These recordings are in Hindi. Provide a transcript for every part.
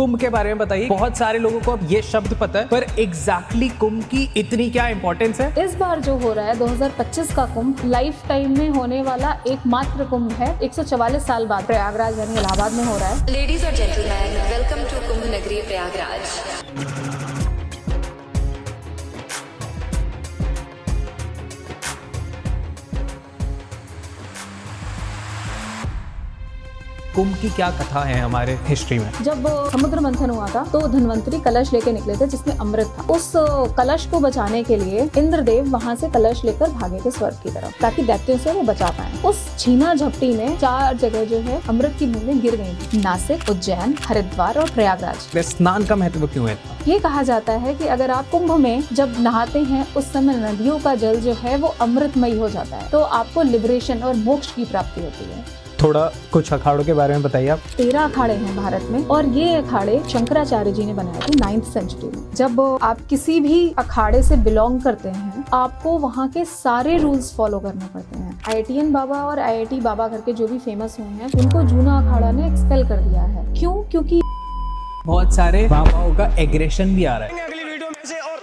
कुंभ के बारे में बताइए। बहुत सारे लोगों को अब ये शब्द पता है, पर एग्जैक्टली कुंभ की इतनी क्या इंपॉर्टेंस है? इस बार जो हो रहा है 2025 का कुंभ लाइफ टाइम में होने वाला एकमात्र कुंभ है। 144 साल बाद प्रयागराज यानी इलाहाबाद में हो रहा है। लेडीज और जेंटलमैन, वेलकम टू कुंभ नगरी प्रयागराज। कुंभ की क्या कथा है हमारे हिस्ट्री में? जब समुद्र मंथन हुआ था तो धन्वंतरी कलश लेके निकले थे जिसमें अमृत था। उस कलश को बचाने के लिए इंद्रदेव वहां से कलश लेकर भागे थे स्वर्ग की तरफ ताकि दैत्यों से वो बचा पाए। उस छीना झपटी में 4 जगह जो है अमृत की बूंदें गिर गई थी, नासिक, उज्जैन, हरिद्वार और प्रयागराज। स्नान का महत्व क्यों है? ये कहा जाता है कि अगर आप कुंभ में जब नहाते हैं उस समय नदियों का जल जो है वो अमृतमयी हो जाता है, तो आपको लिबरेशन और मोक्ष की प्राप्ति होती है। थोड़ा कुछ अखाड़ों के बारे में बताइए आप। 13 अखाड़े हैं भारत में और ये अखाड़े शंकराचार्य जी ने बनाए थे 9th सेंचुरी में। जब आप किसी भी अखाड़े से बिलोंग करते हैं आपको वहाँ के सारे रूल्स फॉलो करने पड़ते हैं। IITN बाबा और IIT बाबा करके जो भी फेमस हुए हैं उनको जूना अखाड़ा ने एक्सपेल कर दिया है। क्यों? क्योंकि बहुत सारे बाबाओं का एग्रेशन भी आ रहा है अगली वीडियो में से। और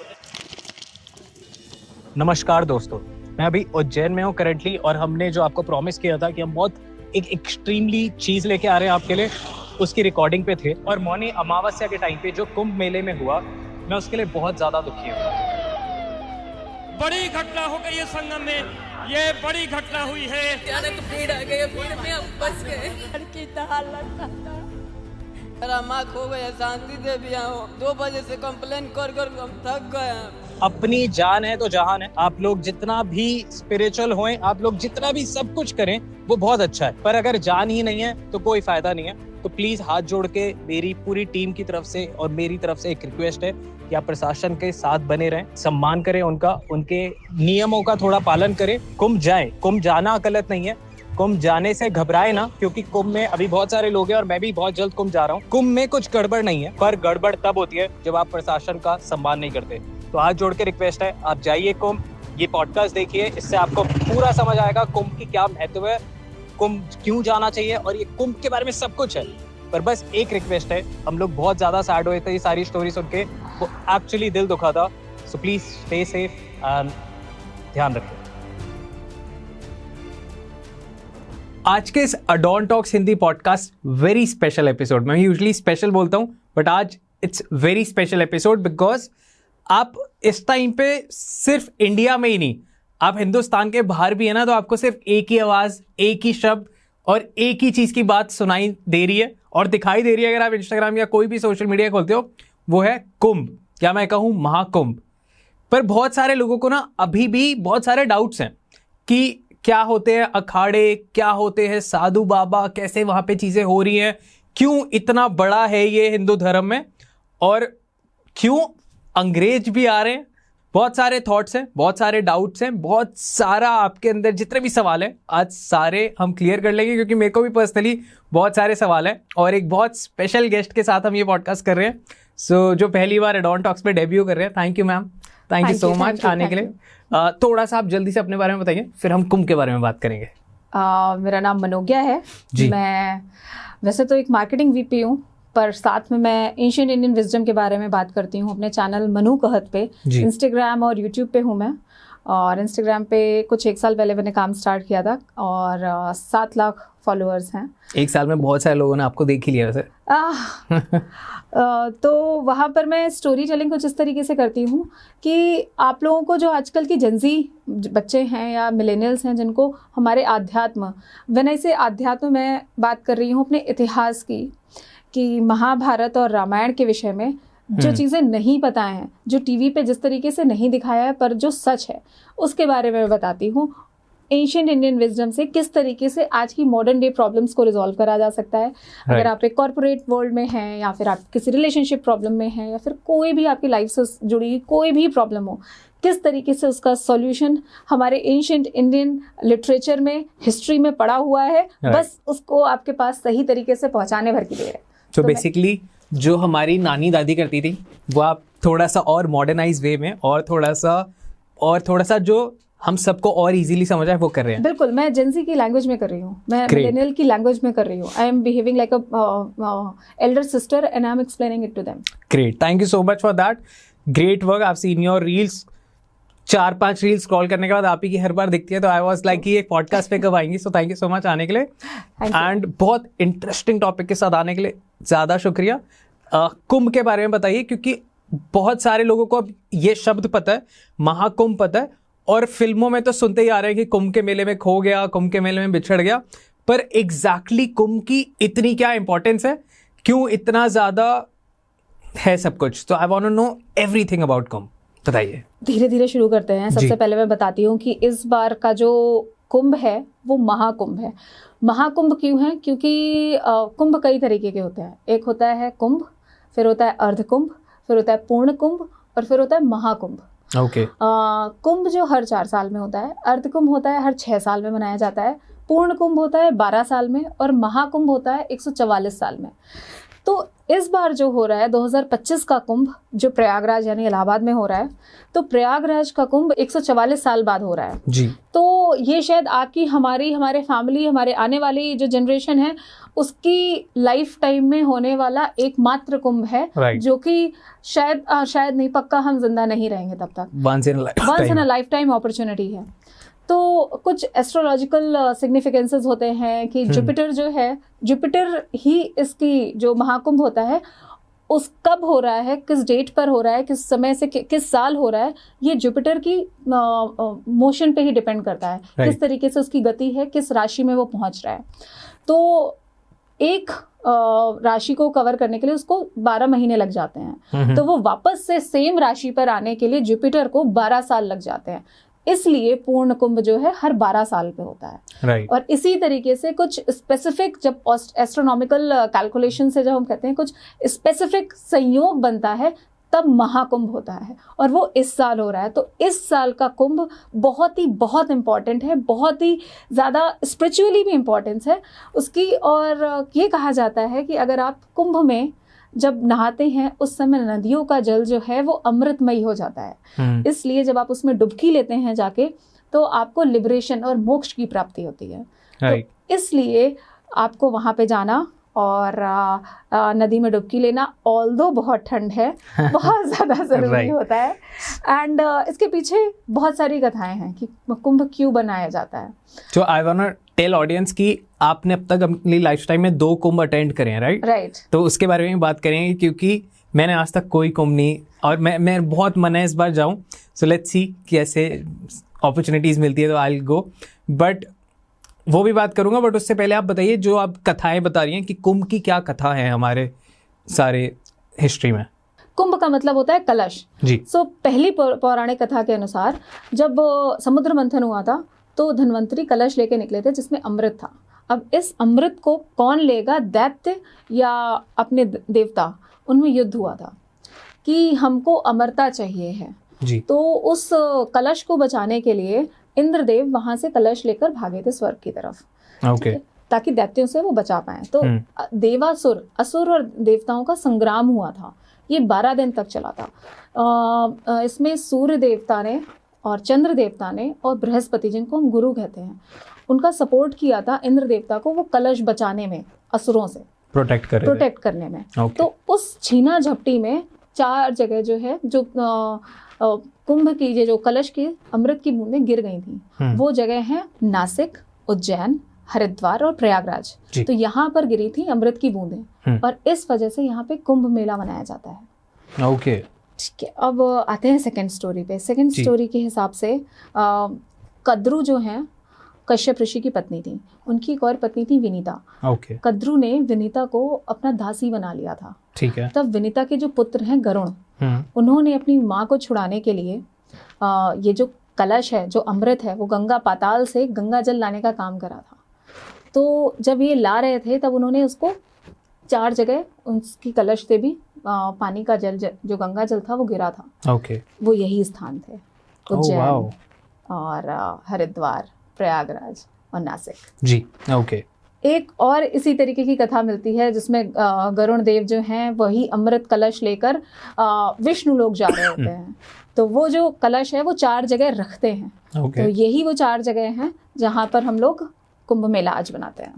नमस्कार दोस्तों, मैं अभी उज्जैन में हूँ करंटली, और हमने जो आपको प्रॉमिस किया था कि हम बहुत एक एक्सट्रीमली चीज लेके आ रहे हैं आपके लिए, उसकी रिकॉर्डिंग पे थे। और मौनी अमावस्या के टाइम पे जो कुंभ मेले में हुआ, मैं उसके लिए बहुत ज्यादा दुखी हूँ। बड़ी घटना हो गई है संगम में, ये बड़ी घटना हुई है। अचानक भीड़ आ गई, भीड़ में हम फंस गए। लड़की तो हालत था, मेरा माँ खो गया, शांति देवी आओ। 2 बजे से कंप्लेन कर कर हम थक गए हैं। अपनी जान है तो जहान है। आप लोग जितना भी स्पिरिचुअल होएं, आप लोग जितना भी सब कुछ करें वो बहुत अच्छा है, पर अगर जान ही नहीं है तो कोई फायदा नहीं है। तो प्लीज हाथ जोड़ के मेरी पूरी टीम की तरफ से और मेरी तरफ से एक रिक्वेस्ट है कि आप प्रशासन के साथ बने रहें, सम्मान करें उनका, उनके नियमों का थोड़ा पालन करें। कुंभ जाएं, कुंभ जाना गलत नहीं है, कुंभ जाने से घबराए ना, क्योंकि कुंभ में अभी बहुत सारे लोग हैं और मैं भी बहुत जल्द कुंभ जा रहा हूँ। कुंभ में कुछ गड़बड़ नहीं है, पर गड़बड़ तब होती है जब आप प्रशासन का सम्मान नहीं करते। तो हाथ जोड़ के रिक्वेस्ट है, आप जाइए कुंभ, ये पॉडकास्ट देखिए, इससे आपको पूरा समझ आएगा कुंभ की क्या महत्व है, कुंभ क्यों जाना चाहिए, और ये कुंभ के बारे में सब कुछ है। पर बस एक रिक्वेस्ट है, हम लोग बहुत ज्यादा सैड हुए थे ये सारी स्टोरी सुन के, वो एक्चुअली दिल दुखा था। So please stay safe and ध्यान रखें। आज के इस Adon Talks Hindi podcast very special episode, मैं यूजुअली स्पेशल बोलता हूं बट आज it's very special episode because आप इस टाइम पे सिर्फ इंडिया में ही नहीं, आप हिंदुस्तान के बाहर भी है ना, तो आपको सिर्फ एक ही आवाज, एक ही शब्द और एक ही चीज की बात सुनाई दे रही है और दिखाई दे रही है अगर आप इंस्टाग्राम या कोई भी सोशल मीडिया खोलते हो, वो है कुंभ, या मैं कहूँ महाकुंभ। पर बहुत सारे लोगों को ना अभी भी बहुत सारे डाउट्स हैं कि क्या होते हैं अखाड़े, क्या होते हैं साधु बाबा, कैसे वहां पे चीजें हो रही हैं, क्यों इतना बड़ा है ये हिंदू धर्म में, और क्यों अंग्रेज भी आ रहे हैं। बहुत सारे थॉट्स हैं, बहुत सारे डाउट्स हैं, बहुत सारा आपके अंदर जितने भी सवाल हैं आज सारे हम क्लियर कर लेंगे, क्योंकि मेरे को भी पर्सनली बहुत सारे सवाल हैं और एक बहुत स्पेशल गेस्ट के साथ हम ये पॉडकास्ट कर रहे हैं। सो जो पहली बार एडॉन टॉक्स पे डेब्यू कर रहे हैं, thank you ma'am, thank you so much आने के लिए। थोड़ा सा आप जल्दी से अपने बारे में बताइए, फिर हम कुंभ के बारे में बात करेंगे। मेरा नाम मनोज्ञा है जी। मैं वैसे तो एक मार्केटिंग VP हूँ, पर साथ में मैं एंशिएंट इंडियन विजडम के बारे में बात करती हूँ अपने चैनल मनु कहत पे। इंस्टाग्राम और यूट्यूब पे हूँ मैं, और इंस्टाग्राम पे कुछ 1 साल पहले मैंने काम स्टार्ट किया था और 7 लाख फॉलोअर्स हैं। 1 साल में बहुत सारे लोगों ने आपको देख ही लिया वैसे। तो वहाँ पर मैं स्टोरी टेलिंग कुछ इस तरीके से करती हूँ कि आप लोगों को जो आजकल की जेंजी बच्चे हैं या मिलेनियल्स हैं जिनको हमारे अध्यात्म, वैसे से अध्यात्म में बात कर रही हूँ अपने इतिहास की, कि महाभारत और रामायण के विषय में जो चीज़ें नहीं पता हैं, जो टीवी पे जिस तरीके से नहीं दिखाया है पर जो सच है, उसके बारे में मैं बताती हूँ। एंशिएंट इंडियन विजडम से किस तरीके से आज की मॉडर्न डे प्रॉब्लम्स को रिजॉल्व करा जा सकता है। अगर आप एक कॉर्पोरेट वर्ल्ड में हैं या फिर आप किसी रिलेशनशिप प्रॉब्लम में हैं या फिर कोई भी आपकी लाइफ से जुड़ी कोई भी प्रॉब्लम हो, किस तरीके से उसका सॉल्यूशन हमारे एंशिएंट इंडियन लिटरेचर में, हिस्ट्री में पड़ा हुआ है, बस उसको आपके पास सही तरीके से पहुँचाने भर की देर है। तो बेसिकली जो हमारी नानी दादी करती थी वो आप थोड़ा सा और मॉडर्नाइज वे में और थोड़ा सा जो हम सबको और इजीली समझ आए वो कर रहे हैं। बिल्कुल, मैं जेंजी की लैंग्वेज में कर रही हूँ, मैं Great. मिलेनियल की लैंग्वेज में कर रही हूँ। I am behaving like a elder sister and I am explaining it to them. Great, thank you so much for that great work. I have seen your reels, 4-5 reels scroll करने के बाद आप ही की हर बार दिखती है, तो आई वाज लाइक कि एक पॉडकास्ट पे कब आएंगी। So thank you so much आने के लिए एंड बहुत इंटरेस्टिंग टॉपिक के साथ आने के लिए ज़्यादा शुक्रिया। कुंभ के बारे में बताइए, क्योंकि बहुत सारे लोगों को अब ये शब्द पता है, महाकुंभ पता है, और फिल्मों में तो सुनते ही आ रहे हैं कि कुंभ के मेले में खो गया, कुंभ के मेले में बिछड़ गया, पर एग्जैक्टली कुंभ की इतनी क्या इंपॉर्टेंस है, क्यों इतना ज़्यादा है सब कुछ? तो I want to know everything about Kumbh, बताइए। धीरे धीरे शुरू करते हैं। सबसे जी। पहले मैं बताती हूँ कि इस बार का जो कुंभ है वो महाकुंभ है। महाकुंभ क्यों है? क्योंकि कुंभ कई तरीके के होते हैं। एक होता है कुंभ, फिर होता है अर्धकुंभ, फिर होता है पूर्ण कुंभ, और फिर होता है महाकुंभ। ओके। कुंभ जो हर 4 साल में होता है, अर्धकुंभ होता है हर 6 साल में मनाया जाता है, पूर्ण कुंभ होता है 12 साल में, और महाकुंभ होता है 144 साल में। तो इस बार जो हो रहा है 2025 का कुंभ, जो प्रयागराज यानी इलाहाबाद में हो रहा है, तो प्रयागराज का कुंभ 144 साल बाद हो रहा है जी। तो ये शायद आपकी, हमारे फैमिली, हमारे आने वाली जो जनरेशन है उसकी लाइफ टाइम में होने वाला एकमात्र कुंभ है। Right. जो कि शायद नहीं, पक्का हम जिंदा नहीं रहेंगे तब तक। Once in a lifetime opportunity है। तो कुछ एस्ट्रोलॉजिकल सिग्निफिकेंसेस होते हैं कि जुपिटर जो है, जुपिटर ही इसकी जो महाकुंभ होता है उस कब हो रहा है, किस डेट पर हो रहा है, किस समय से किस साल हो रहा है, ये जुपिटर की मोशन पे ही डिपेंड करता है। Right. किस तरीके से उसकी गति है, किस राशि में वो पहुंच रहा है। तो एक राशि को कवर करने के लिए उसको 12 महीने लग जाते हैं, तो वो वापस से सेम राशि पर आने के लिए जुपिटर को 12 साल लग जाते हैं। इसलिए पूर्ण कुंभ जो है हर 12 साल पे होता है। राइट। और इसी तरीके से कुछ स्पेसिफिक, जब एस्ट्रोनॉमिकल कैलकुलेशन से जब हम कहते हैं कुछ स्पेसिफिक संयोग बनता है, तब महाकुंभ होता है, और वो इस साल हो रहा है। तो इस साल का कुंभ बहुत इंपॉर्टेंट है, बहुत ही ज़्यादा स्पिरिचुअली भी इम्पोर्टेंस है उसकी। और ये कहा जाता है कि अगर आप कुंभ में जब नहाते हैं उस समय नदियों का जल जो है वो अमृतमयी हो जाता है। इसलिए जब आप उसमें डुबकी लेते हैं जाके, तो आपको लिबरेशन और मोक्ष की प्राप्ति होती है। Right. तो इसलिए आपको वहाँ पे जाना और नदी में डुबकी लेना, ऑल्दो बहुत ठंड है, बहुत ज़्यादा ज़रूरी Right. होता है। एंड इसके पीछे बहुत सारी कथाएं हैं कि कुंभ क्यों बनाया जाता है। तो I want to tell audience कि आपने अब तक अपनी लाइफ टाइम में 2 कुंभ अटेंड करे हैं, राइट? तो उसके बारे में बात करेंगे, क्योंकि मैंने आज तक कोई कुंभ नहीं, और मैं बहुत मन है इस बार जाऊं। सो लेट्स सी कि ऐसे अपॉर्चुनिटीज़ मिलती है तो आई विल गो, बट वो भी बात करूंगा। बट उससे पहले आप बताइए, जो आप कथाएं बता रही हैं कि कुंभ की क्या कथा है हमारे सारे हिस्ट्री में? कुंभ का मतलब होता है कलश जी। सो पहली पौराणिक कथा के अनुसार जब समुद्र मंथन हुआ था तो धन्वंतरी कलश लेके निकले थे जिसमें अमृत था। अब इस अमृत को कौन लेगा, दैत्य या अपने देवता? उनमें युद्ध हुआ था कि हमको अमरता चाहिए है जी। तो उस कलश को बचाने के लिए इंद्रदेव वहां से कलश लेकर भागे थे स्वर्ग की तरफ, ओके। ताकि दैत्यों से वो बचा पाए। तो देवासुर, असुर और देवताओं का संग्राम हुआ था। ये 12 दिन तक चला था। इसमें सूर्य देवता ने और चंद्र देवता ने और बृहस्पति, जिनको हम गुरु कहते हैं, उनका सपोर्ट किया था इंद्र देवता को वो कलश बचाने में, असुरों से प्रोटेक्ट करने में। तो उस छीना झपटी में 4 जगह जो है, जो कुंभ की जो कलश की अमृत की बूंदें गिर गई थी, वो जगह हैं नासिक, उज्जैन, हरिद्वार और प्रयागराज। तो यहाँ पर गिरी थी अमृत की बूंदें, और इस वजह से यहाँ पे कुंभ मेला मनाया जाता है। ओके, ठीक है। अब आते हैं सेकंड स्टोरी पे। सेकंड स्टोरी के हिसाब से कद्रू जो हैं कश्यप ऋषि की पत्नी थी, उनकी एक और पत्नी थी विनीता। ओके। कद्रू ने विनीता को अपना दासी बना लिया था। ठीक है। तब विनीता के जो पुत्र हैं गरुण, उन्होंने अपनी माँ को छुड़ाने के लिए ये जो कलश है, जो अमृत है, वो गंगा पाताल से गंगा जल लाने का काम करा था। तो जब ये ला रहे थे तब उन्होंने उसको 4 जगह उसकी कलश से भी पानी का जल, जो गंगा जल था, वो गिरा था। ओके। वो यही स्थान थे, उज्जैन और हरिद्वार, प्रयागराज और नासिक। जी। ओके। एक और इसी तरीके की कथा मिलती है जिसमें गरुण देव जो हैं वही अमृत कलश लेकर विष्णु लोक जा रहे होते हैं। तो वो जो कलश है वो 4 जगह रखते हैं। Okay. तो यही वो 4 जगह हैं जहाँ पर हम लोग कुंभ मेला आज बनाते हैं।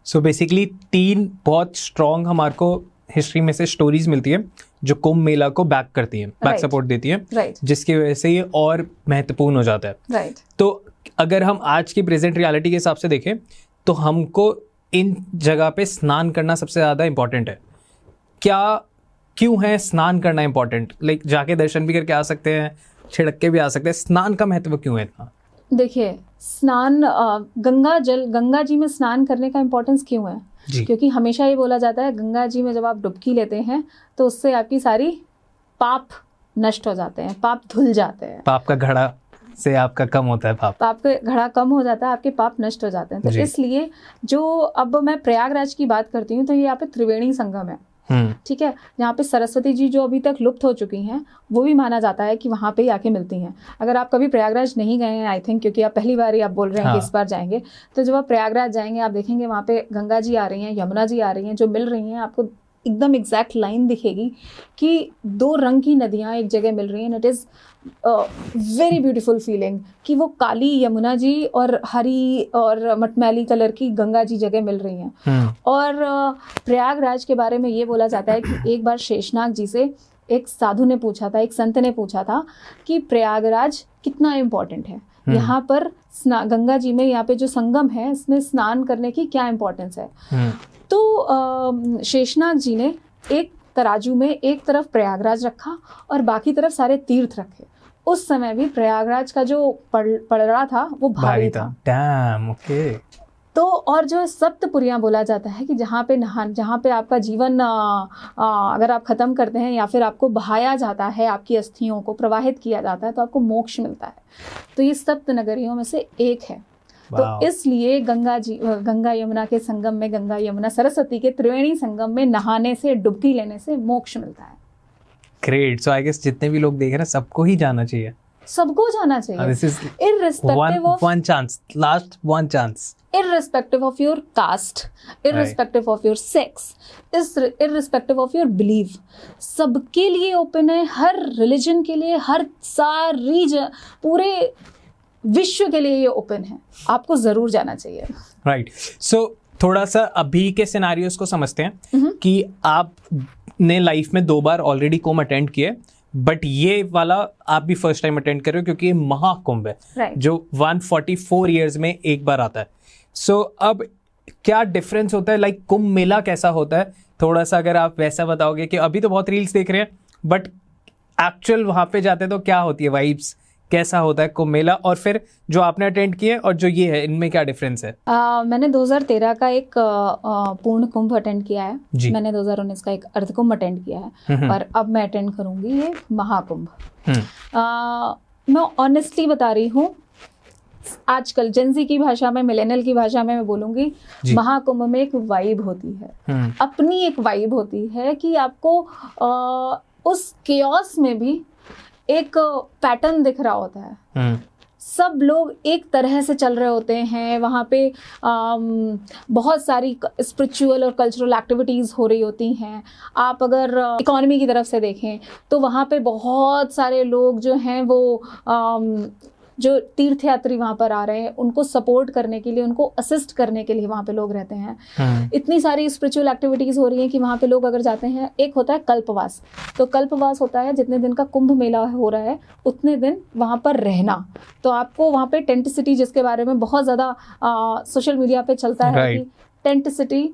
सो बेसिकली 3 बहुत स्ट्रॉन्ग हमारे को हिस्ट्री में से स्टोरीज मिलती है जो कुंभ मेला को बैक करती हैं, बैक Right. सपोर्ट देती हैं, राइट जिसकी वजह से ये और महत्वपूर्ण हो जाता है। राइट। तो अगर हम आज की प्रेजेंट रियलिटी के हिसाब से देखें तो हमको इन जगह पे स्नान करना सबसे ज़्यादा इम्पोर्टेंट है। क्यों है स्नान करना इम्पोर्टेंट? लाइक जाके दर्शन भी करके आ सकते हैं, छिड़क के भी आ सकते हैं, स्नान का महत्व क्यों है इतना? देखिए, स्नान गंगा जी में स्नान करने का इम्पोर्टेंस क्यों है? जी। क्योंकि हमेशा ये बोला जाता है गंगा जी में जब आप डुबकी लेते हैं तो उससे आपकी सारी पाप नष्ट हो जाते हैं, पाप धुल जाते हैं, पाप का घड़ा से आपका कम होता है पाप का घड़ा कम हो जाता है, आपके पाप नष्ट हो जाते हैं। तो जी। इसलिए जो अब मैं प्रयागराज की बात करती हूँ तो ये यहाँ पे त्रिवेणी संगम है, ठीक है, यहाँ पे सरस्वती जी जो अभी तक लुप्त हो चुकी हैं वो भी माना जाता है कि वहाँ पे ही आके मिलती हैं। अगर आप कभी प्रयागराज नहीं गए हैं, आई थिंक, क्योंकि आप पहली बार ही आप बोल रहे हैं कि इस बार जाएंगे, तो जब आप प्रयागराज जाएंगे आप देखेंगे वहाँ पे गंगा जी आ रही हैं, यमुना जी आ रही हैं, जो मिल रही हैं, आपको एकदम एग्जैक्ट लाइन दिखेगी कि 2 रंग की नदियाँ एक जगह मिल रही हैं। It is very beautiful feeling कि वो काली यमुना जी और हरी और मटमैली कलर की गंगा जी जगह मिल रही हैं। और प्रयागराज के बारे में ये बोला जाता है कि एक बार शेषनाग जी से एक साधु ने पूछा था, एक संत ने पूछा था कि प्रयागराज कितना इम्पोर्टेंट है, यहाँ पर गंगा जी में यहाँ पे जो संगम है इसमें स्नान करने की क्या इम्पोर्टेंस है। तो शेषनाग जी ने एक तराजू में एक तरफ प्रयागराज रखा और बाकी तरफ सारे तीर्थ रखे। उस समय भी प्रयागराज का जो पड़ रहा था वो भारी था। Dam, okay. तो और जो सप्तपुरियां बोला जाता है कि जहाँ पे आपका जीवन अगर आप खत्म करते हैं या फिर आपको बहाया जाता है, आपकी अस्थियों को प्रवाहित किया जाता है तो आपको मोक्ष मिलता है। तो ये सप्त नगरियों में से एक है। तो इसलिए गंगा यमुना के संगम में, गंगा यमुना सरस्वती के त्रिवेणी संगम में नहाने से, डुबकी लेने से मोक्ष मिलता है। ग्रेट। सो आई गेस जितने भी लोग देख रहे हैं सबको ही जाना चाहिए, सबको जाना चाहिए। This is irrespective of one chance, last one chance, irrespective of your caste, irrespective of your sex, irrespective of your belief, सबके लिए ओपन है, हर रिलीजन के लिए, हर सारी पूरे विश्व के लिए ये ओपन है। आपको जरूर जाना चाहिए। राइट। सो थोड़ा सा अभी के सिनारियोस को समझते हैं कि आपने लाइफ में 2 बार ऑलरेडी कुंभ अटेंड किए, बट ये वाला आप भी फर्स्ट टाइम अटेंड कर रहे हो क्योंकि ये महाकुंभ है, Right. जो 144 ईयर्स में एक बार आता है। सो अब क्या डिफरेंस होता है? लाइक कुंभ मेला कैसा होता है, थोड़ा सा अगर आप वैसा बताओगे कि अभी तो बहुत रील्स देख रहे हैं बट एक्चुअल वहां पे जाते हैं तो क्या होती है वाइब्स, कैसा होता है कुंभ मेला, और फिर जो आपने अटेंड किए और जो ये है इनमें क्या डिफरेंस है? मैंने 2013 का एक पूर्ण कुंभ अटेंड किया है जी। मैंने 2019 का एक अर्ध कुंभ अटेंड किया है और अब मैं अटेंड करूंगी ये महाकुंभ। मैं ऑनेस्टली बता रही हूँ, आजकल जेनजी की भाषा में, मिलेनियल की भाषा में मैं बोलूंगी, महाकुंभ में एक वाइब होती है, अपनी एक वाइब होती है कि आपको उस केओस में भी एक पैटर्न दिख रहा होता है। सब लोग एक तरह से चल रहे होते हैं, वहाँ पे बहुत सारी स्पिरिचुअल और कल्चरल एक्टिविटीज़ हो रही होती हैं। आप अगर इकोनॉमी की तरफ से देखें तो वहाँ पे बहुत सारे लोग जो हैं वो जो तीर्थयात्री वहाँ पर आ रहे हैं उनको सपोर्ट करने के लिए, उनको असिस्ट करने के लिए वहाँ पे लोग रहते हैं। इतनी सारी स्पिरिचुअल एक्टिविटीज़ हो रही हैं कि वहाँ पे लोग अगर जाते हैं, एक होता है कल्पवास। तो कल्पवास होता है जितने दिन का कुंभ मेला हो रहा है उतने दिन वहाँ पर रहना। तो आपको वहाँ पे टेंट सिटी, जिसके बारे में बहुत ज़्यादा सोशल मीडिया पे चलता है कि टेंट सिटी,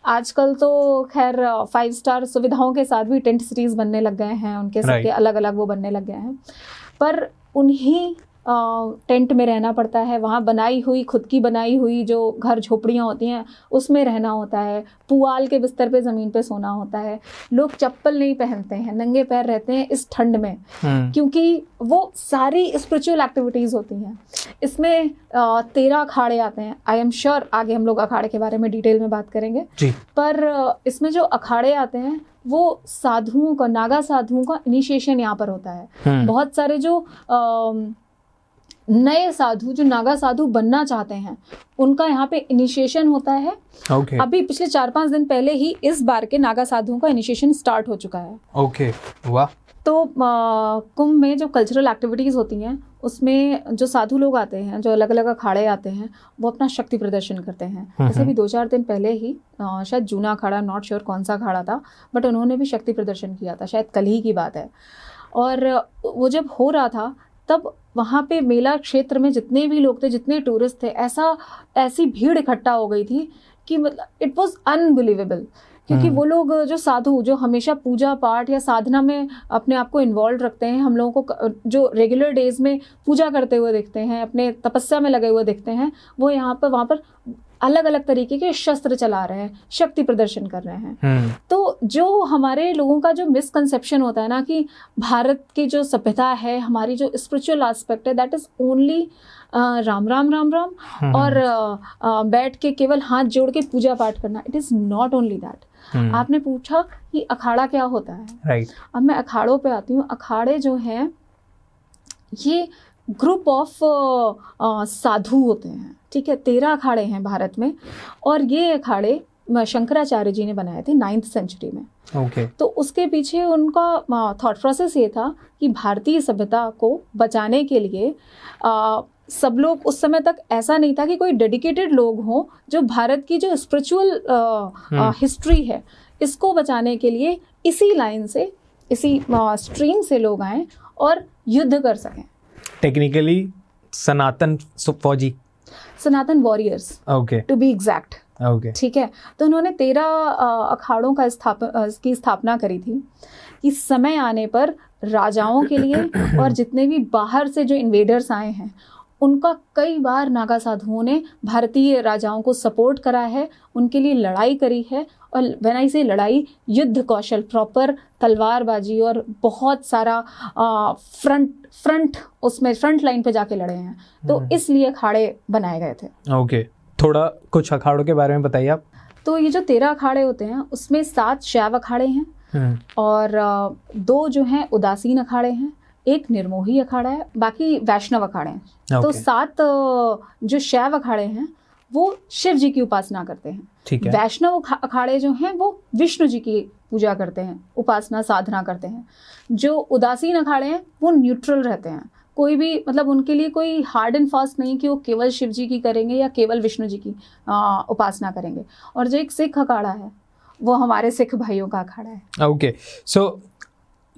आजकल तो खैर 5 स्टार सुविधाओं के साथ भी टेंट सिटीज़ बनने लग गए हैं, उनके सबके अलग अलग वो बनने लग गए हैं, पर उन्हीं टेंट में रहना पड़ता है। वहाँ बनाई हुई, खुद की बनाई हुई जो घर झोपड़ियाँ होती हैं उसमें रहना होता है। पुआल के बिस्तर पे ज़मीन पे सोना होता है। लोग चप्पल नहीं पहनते हैं, नंगे पैर रहते हैं इस ठंड में, क्योंकि वो सारी स्पिरिचुअल एक्टिविटीज़ होती हैं। इसमें 13 अखाड़े आते हैं। आई एम श्योर आगे हम लोग अखाड़े के बारे में डिटेल में बात करेंगे जी। पर इसमें जो अखाड़े आते हैं वो साधुओं का, नागा साधुओं का इनिशिएशन यहाँ पर होता है। बहुत सारे जो नए साधु जो नागा साधु बनना चाहते हैं उनका यहाँ पे इनिशिएशन होता है। ओके अभी पिछले 4-5 दिन पहले ही इस बार के नागा साधुओं का इनिशिएशन स्टार्ट हो चुका है। ओके, वाह। तो कुंभ में जो कल्चरल एक्टिविटीज़ होती हैं उसमें जो साधु लोग आते हैं, जो अलग अलग अखाड़े आते हैं, वो अपना शक्ति प्रदर्शन करते हैं। जैसे भी 2-4 दिन पहले ही शायद जूना अखाड़ा, नॉट श्योर कौन सा अखाड़ा था, बट उन्होंने भी शक्ति प्रदर्शन किया था, शायद कल ही की बात है। और वो जब हो रहा था तब वहाँ पे मेला क्षेत्र में जितने भी लोग थे, जितने टूरिस्ट थे, ऐसी भीड़ इकट्ठा हो गई थी कि मतलब इट वाज अनबिलीवेबल। क्योंकि वो लोग जो साधु जो हमेशा पूजा पाठ या साधना में अपने आप को इन्वॉल्व रखते हैं, हम लोगों को जो रेगुलर डेज में पूजा करते हुए दिखते हैं, अपने तपस्या में लगे हुए दिखते हैं, वो यहाँ पर वहाँ पर अलग अलग तरीके के शस्त्र चला रहे हैं, शक्ति प्रदर्शन कर रहे हैं। तो जो हमारे लोगों का जो मिसकंसेप्शन होता है ना कि भारत की जो सभ्यता है, हमारी जो स्पिरिचुअल एस्पेक्ट है, that is only Ram Ram Ram Ram और बैठ के केवल हाथ जोड़ के पूजा पाठ करना। It is not only that. आपने पूछा कि अखाड़ा क्या होता है, राइट। अब मैं अखाड़ों पे आती हूँ। अखाड़े जो हैं ये ग्रुप ऑफ साधु होते हैं, ठीक है। 13 अखाड़े हैं भारत में और ये अखाड़े शंकराचार्य जी ने बनाए थे 9th सेंचुरी में। ओके। तो उसके पीछे उनका थॉट प्रोसेस ये था कि भारतीय सभ्यता को बचाने के लिए सब लोग, उस समय तक ऐसा नहीं था कि कोई डेडिकेटेड लोग हों जो भारत की जो स्पिरिचुअल हिस्ट्री है इसको बचाने के लिए इसी लाइन से, इसी स्ट्रीम से लोग आए और युद्ध कर सकें। टेक्निकली सनातन फौजी, Sanatan warriors, okay, to be exact, okay, ठीक है। तो उन्होंने 13 अखाड़ों का की स्थापना करी थी कि समय आने पर राजाओं के लिए और जितने भी बाहर से जो इन्वेडर्स आए हैं उनका कई बार नागा साधुओं ने भारतीय राजाओं को सपोर्ट करा है, उनके लिए लड़ाई करी है। और व्हेन आई से लड़ाई, युद्ध कौशल, प्रॉपर तलवारबाजी और बहुत सारा उसमें फ्रंट लाइन पे जाके लड़े हैं। तो इसलिए अखाड़े बनाए गए थे। ओके, थोड़ा कुछ अखाड़ों के बारे में बताइए आप। तो ये जो 13 अखाड़े होते हैं उसमें 7 शैव अखाड़े हैं और 2 जो हैं उदासीन अखाड़े हैं, एक निर्मोही अखाड़ा है, बाकी वैष्णव अखाड़े हैं। तो 7 जो शैव अखाड़े हैं वो शिव जी की उपासना करते हैं, ठीक है। वैष्णव अखाड़े जो हैं वो विष्णु जी की पूजा करते हैं, उपासना साधना करते हैं। जो उदासीन अखाड़े हैं वो न्यूट्रल रहते हैं, कोई भी मतलब उनके लिए कोई हार्ड एंड फास्ट नहीं कि वो केवल शिव जी की करेंगे या केवल विष्णु जी की उपासना करेंगे। और जो एक सिख अखाड़ा है वो हमारे सिख भाइयों का अखाड़ा है। ओके, सो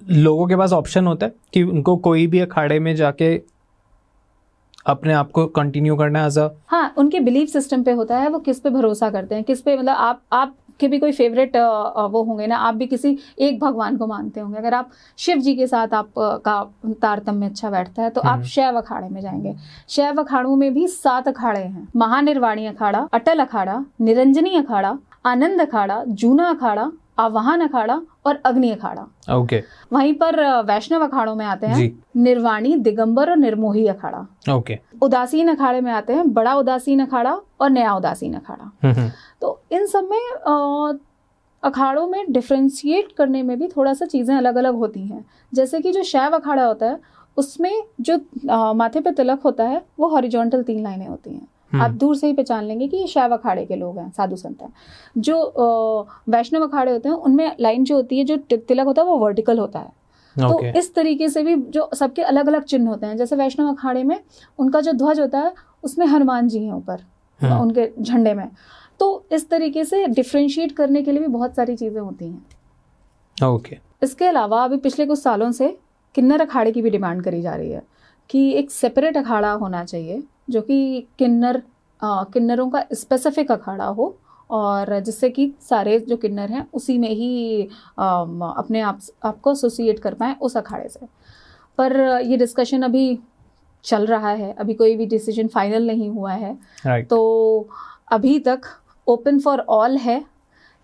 लोगों के पास ऑप्शन होता है कि उनको कोई भी अखाड़े में जाके अपने आप को कंटिन्यू करना है एज अ, हाँ, उनके बिलीफ सिस्टम पे होता है, वो किस पे भरोसा करते हैं, किस पे, मतलब आप के भी कोई फेवरेट वो होंगे ना, आप भी किसी एक भगवान को मानते होंगे। अगर आप शिव जी के साथ आप का तारतम्य अच्छा बैठता है तो आप शैव अखाड़े में जाएंगे। शैव अखाड़ों में भी 7 अखाड़े हैं, महानिर्वाणी अखाड़ा, अटल अखाड़ा, निरंजनी अखाड़ा, आनंद अखाड़ा, जूना अखाड़ा, आवाहन अखाड़ा और अग्नि अखाड़ा। ओके। वहीं पर वैष्णव अखाड़ों में आते हैं जी। निर्वाणी, दिगंबर और निर्मोही अखाड़ा। ओके। उदासीन अखाड़े में आते हैं बड़ा उदासीन अखाड़ा और नया उदासीन अखाड़ा। तो इन सब में अखाड़ों में डिफ्रेंशिएट करने में भी थोड़ा सा चीज़ें अलग अलग होती हैं। जैसे कि जो शैव अखाड़ा होता है उसमें जो माथे पे तिलक होता है वो हॉरिजॉन्टल 3 लाइनें होती हैं, आप दूर से ही पहचान लेंगे कि ये शैव अखाड़े के लोग हैं, साधु संत हैं। जो वैष्णव अखाड़े होते हैं उनमें लाइन जो होती है, जो तिलक होता है वो वर्टिकल होता है। तो इस तरीके से भी जो सबके अलग अलग चिन्ह होते हैं। जैसे वैष्णव अखाड़े में उनका जो ध्वज होता है उसमें हनुमान जी हैं ऊपर उनके झंडे में। तो इस तरीके से डिफ्रेंशिएट करने के लिए भी बहुत सारी चीज़ें होती हैं। ओके। इसके अलावा अभी पिछले कुछ सालों से किन्नर अखाड़े की भी डिमांड करी जा रही है कि एक सेपरेट अखाड़ा होना चाहिए जो कि किन्नरों का स्पेसिफिक अखाड़ा हो और जिससे कि सारे जो किन्नर हैं उसी में ही अपने आप को एसोसिएट कर पाएँ उस अखाड़े से। पर ये डिस्कशन अभी चल रहा है, अभी कोई भी डिसीजन फाइनल नहीं हुआ है। तो अभी तक ओपन फॉर ऑल है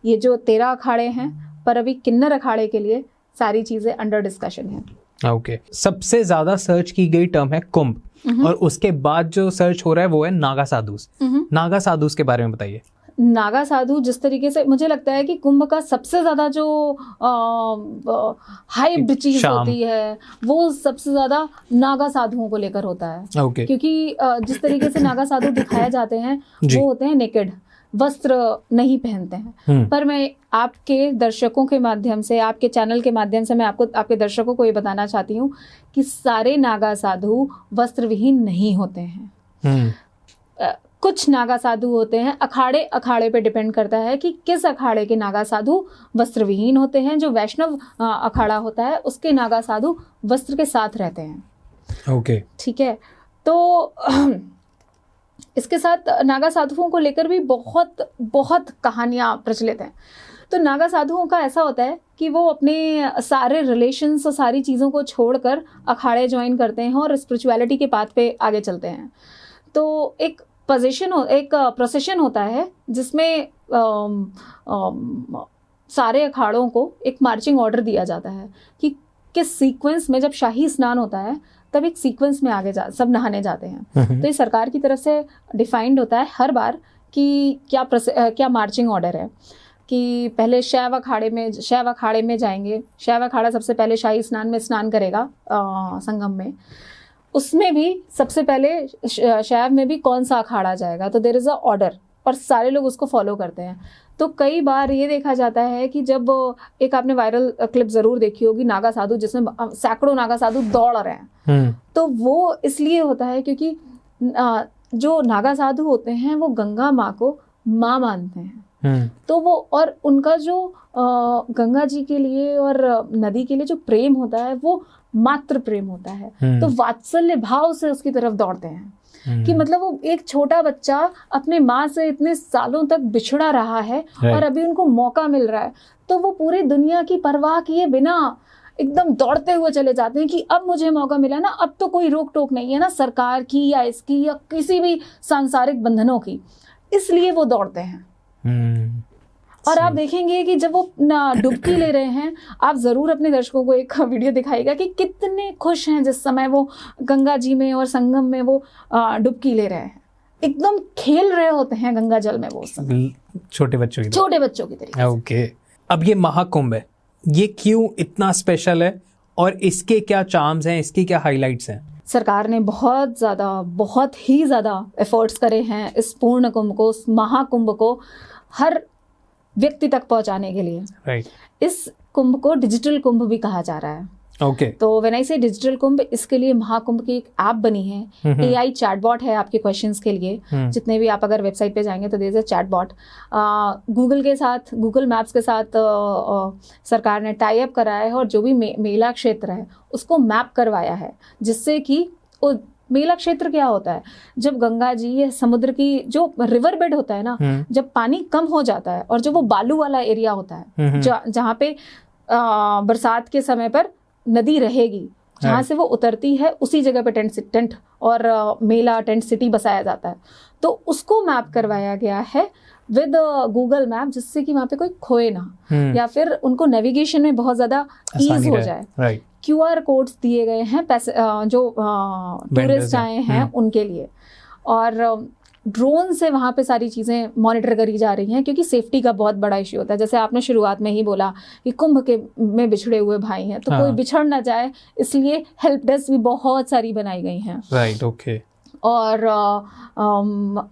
ये जो 13 अखाड़े हैं, पर अभी किन्नर अखाड़े के लिए सारी चीज़ें अंडर डिस्कशन है। ओके। सबसे ज़्यादा सर्च की गई टर्म है कुंभ और उसके बाद जो सर्च हो रहा है वो है नागा साधुस। नागा साधुस के बारे में बताइए। नागा साधु जिस तरीके से मुझे लगता है कि कुंभ का सबसे ज्यादा जो हाइप चीज शाम। होती है वो सबसे ज्यादा नागा साधुओं को लेकर होता है। ओके क्योंकि जिस तरीके से नागा साधु दिखाए जाते हैं जी। वो होते हैं नेकेड, वस्त्र नहीं पहनते हैं। पर मैं आपके दर्शकों के माध्यम से, आपके चैनल के माध्यम से मैं आपको, आपके दर्शकों को ये बताना चाहती हूँ कि सारे नागा साधु वस्त्र विहीन नहीं होते हैं। कुछ नागा साधु होते हैं, अखाड़े अखाड़े पे डिपेंड करता है कि किस अखाड़े के नागा साधु वस्त्र विहीन होते हैं। जो वैष्णव अखाड़ा होता है उसके नागा साधु वस्त्र के साथ रहते हैं। ओके ठीक है, तो इसके साथ नागा साधुओं को लेकर भी बहुत बहुत कहानियां प्रचलित हैं। तो नागा साधुओं का ऐसा होता है कि वो अपने सारे रिलेशंस और सारी चीज़ों को छोड़कर अखाड़े ज्वाइन करते हैं और स्पिरिचुअलिटी के पाथ पे आगे चलते हैं। तो एक प्रोसेशन होता है जिसमें सारे अखाड़ों को एक मार्चिंग ऑर्डर दिया जाता है कि किस सीक्वेंस में, जब शाही स्नान होता है तब एक सीक्वेंस में आगे सब नहाने जाते हैं। तो ये सरकार की तरफ से डिफाइंड होता है हर बार कि क्या मार्चिंग ऑर्डर है, कि पहले शैव अखाड़े में जाएंगे। शैव अखाड़ा सबसे पहले शाही स्नान में स्नान करेगा संगम में। उसमें भी सबसे पहले शैव में भी कौन सा अखाड़ा जाएगा, तो देयर इज़ अ ऑर्डर और सारे लोग उसको फॉलो करते हैं। तो कई बार ये देखा जाता है कि जब एक आपने वायरल क्लिप ज़रूर देखी होगी नागा साधु जिसमें सैकड़ों नागा साधु दौड़ रहे हैं, तो वो इसलिए होता है क्योंकि जो नागा साधु होते हैं वो गंगा माँ को माँ मानते हैं। तो वो, और उनका जो गंगा जी के लिए और नदी के लिए जो प्रेम होता है वो मात्र प्रेम होता है। तो वात्सल्य भाव से उसकी तरफ दौड़ते हैं कि मतलब वो एक छोटा बच्चा अपने माँ से इतने सालों तक बिछड़ा रहा है और अभी उनको मौका मिल रहा है, तो वो पूरी दुनिया की परवाह किए बिना एकदम दौड़ते हुए चले जाते हैं कि अब मुझे मौका मिला ना, अब तो कोई रोक टोक नहीं है ना सरकार की या इसकी या किसी भी सांसारिक बंधनों की, इसलिए वो दौड़ते हैं। और आप देखेंगे कि जब वो डुबकी ले रहे हैं, आप ज़रूर अपने दर्शकों को एक वीडियो दिखाइएगा कि कितने खुश हैं जिस समय वो गंगा जी में और संगम में वो डुबकी ले रहे हैं, एकदम खेल रहे होते हैं गंगा जल में वो समय, छोटे बच्चों की तरीके। ओके, अब ये महाकुंभ है, ये क्यों इतना स्पेशल है और इसके क्या चार्म्स हैं, इसकी क्या हाइलाइट्स हैं? सरकार ने बहुत ही ज़्यादा एफर्ट्स करे हैं इस पूर्ण कुंभ को, इस महाकुंभ को हर व्यक्ति तक पहुंचाने के लिए। राइट। इस कुंभ को डिजिटल कुंभ भी कहा जा रहा है। ओके। तो व्हेन आई से डिजिटल कुंभ, इसके लिए महाकुंभ की एक ऐप बनी है, AI चैटबॉट है आपके क्वेश्चंस के लिए। जितने भी आप अगर वेबसाइट पे जाएंगे तो there is a chatbot. Google के साथ, गूगल मैप्स के साथ सरकार ने टाई अप करा है और जो भी मेला क्षेत्र है उसको मैप करवाया है, जिससे कि मेला क्षेत्र क्या होता है, जब गंगा जी या समुद्र की जो रिवर बेड होता है ना, जब पानी कम हो जाता है और जो वो बालू वाला एरिया होता है जहाँ पे बरसात के समय पर नदी रहेगी, जहाँ से वो उतरती है उसी जगह पे टेंट और मेला टेंट सिटी बसाया जाता है, तो उसको मैप करवाया गया है विद गूगल मैप, जिससे कि वहाँ पे कोई खोए ना या फिर उनको नेविगेशन में बहुत ज़्यादा ईज हो जाए। राइट। QR कोड्स दिए गए हैं जो टूरिस्ट आए हैं उनके लिए, और ड्रोन से वहाँ पे सारी चीज़ें मॉनिटर करी जा रही हैं, क्योंकि सेफ्टी का बहुत बड़ा इश्यू होता है। जैसे आपने शुरुआत में ही बोला कि कुंभ में बिछड़े हुए भाई हैं, तो कोई बिछड़ ना जाए, इसलिए हेल्प डेस्क भी बहुत सारी बनाई गई हैं। राइट। ओके। और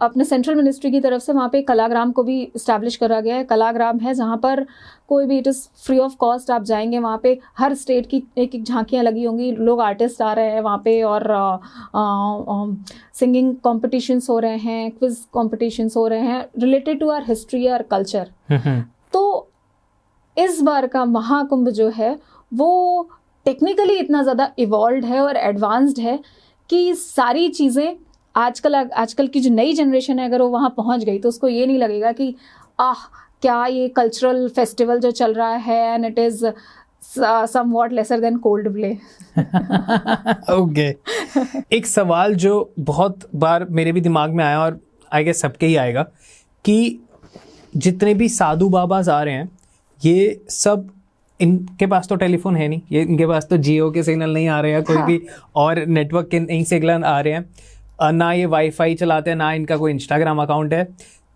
अपने सेंट्रल मिनिस्ट्री की तरफ से वहाँ पे कलाग्राम को भी इस्टेब्लिश करा गया है। कलाग्राम है जहाँ पर कोई भी, it is free of cost, आप जाएंगे वहाँ पे हर स्टेट की एक एक झांकियाँ लगी होंगी, लोग आर्टिस्ट आ रहे हैं वहाँ पे, और सिंगिंग कॉम्पिटिशन्स हो रहे हैं, क्विज कॉम्पिटिशन्स हो रहे हैं रिलेटेड टू आवर हिस्ट्री और कल्चर। तो इस बार का महाकुंभ जो है वो टेक्निकली इतना ज़्यादा इवॉल्व है और एडवांस्ड है कि सारी चीज़ें आजकल की जो नई जनरेशन है, अगर वो वहाँ पहुँच गई तो उसको ये नहीं लगेगा कि क्या ये कल्चरल फेस्टिवल जो चल रहा है and it is somewhat lesser than cold play. Okay. एक सवाल जो बहुत बार मेरे भी दिमाग में आया और आई गेस सबके ही आएगा, कि जितने भी साधु बाबाज आ रहे हैं, ये सब, इनके पास तो टेलीफोन है नहीं, ये इनके पास तो जियो के सिग्नल नहीं आ रहे हैं, कोई भी और नेटवर्क के नहीं सिग्नल आ रहे हैं, ना ये वाईफाई चलाते हैं, ना इनका कोई इंस्टाग्राम अकाउंट है।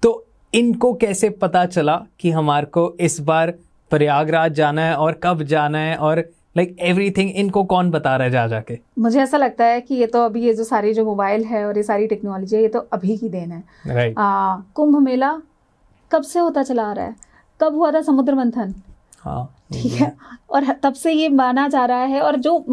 तो इनको कैसे पता चला कि हमारे को इस बार प्रयागराज जाना है और कब जाना है, और लाइक एवरीथिंग इनको कौन बता रहा है जा जाके? मुझे ऐसा लगता है कि ये तो अभी ये जो सारी जो मोबाइल है और ये सारी टेक्नोलॉजी है, ये तो अभी की देन है। राइट। कुंभ मेला कब से होता चला आ रहा है? कब हुआ था समुद्र मंथन? हाँ, ठीक है, और तब से ये माना जा रहा है, और जो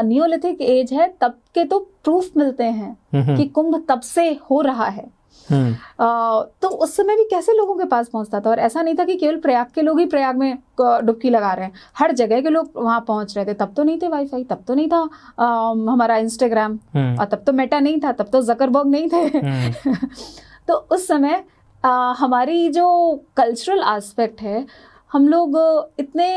नियोलिथिक एज है तब के तो प्रूफ मिलते हैं कि कुंभ तब से हो रहा है। तो उस समय भी कैसे लोगों के पास पहुंचता था, और ऐसा नहीं था कि केवल प्रयाग के लोग ही प्रयाग में डुबकी लगा रहे हैं, हर जगह के लोग वहां पहुंच रहे थे। तब तो नहीं थे वाईफाई, तब तो नहीं था हमारा इंस्टाग्राम, और तब तो मेटा नहीं था, तब तो जकरबर्ग नहीं थे। तो उस समय हमारी जो कल्चरल एस्पेक्ट है, हम लोग इतने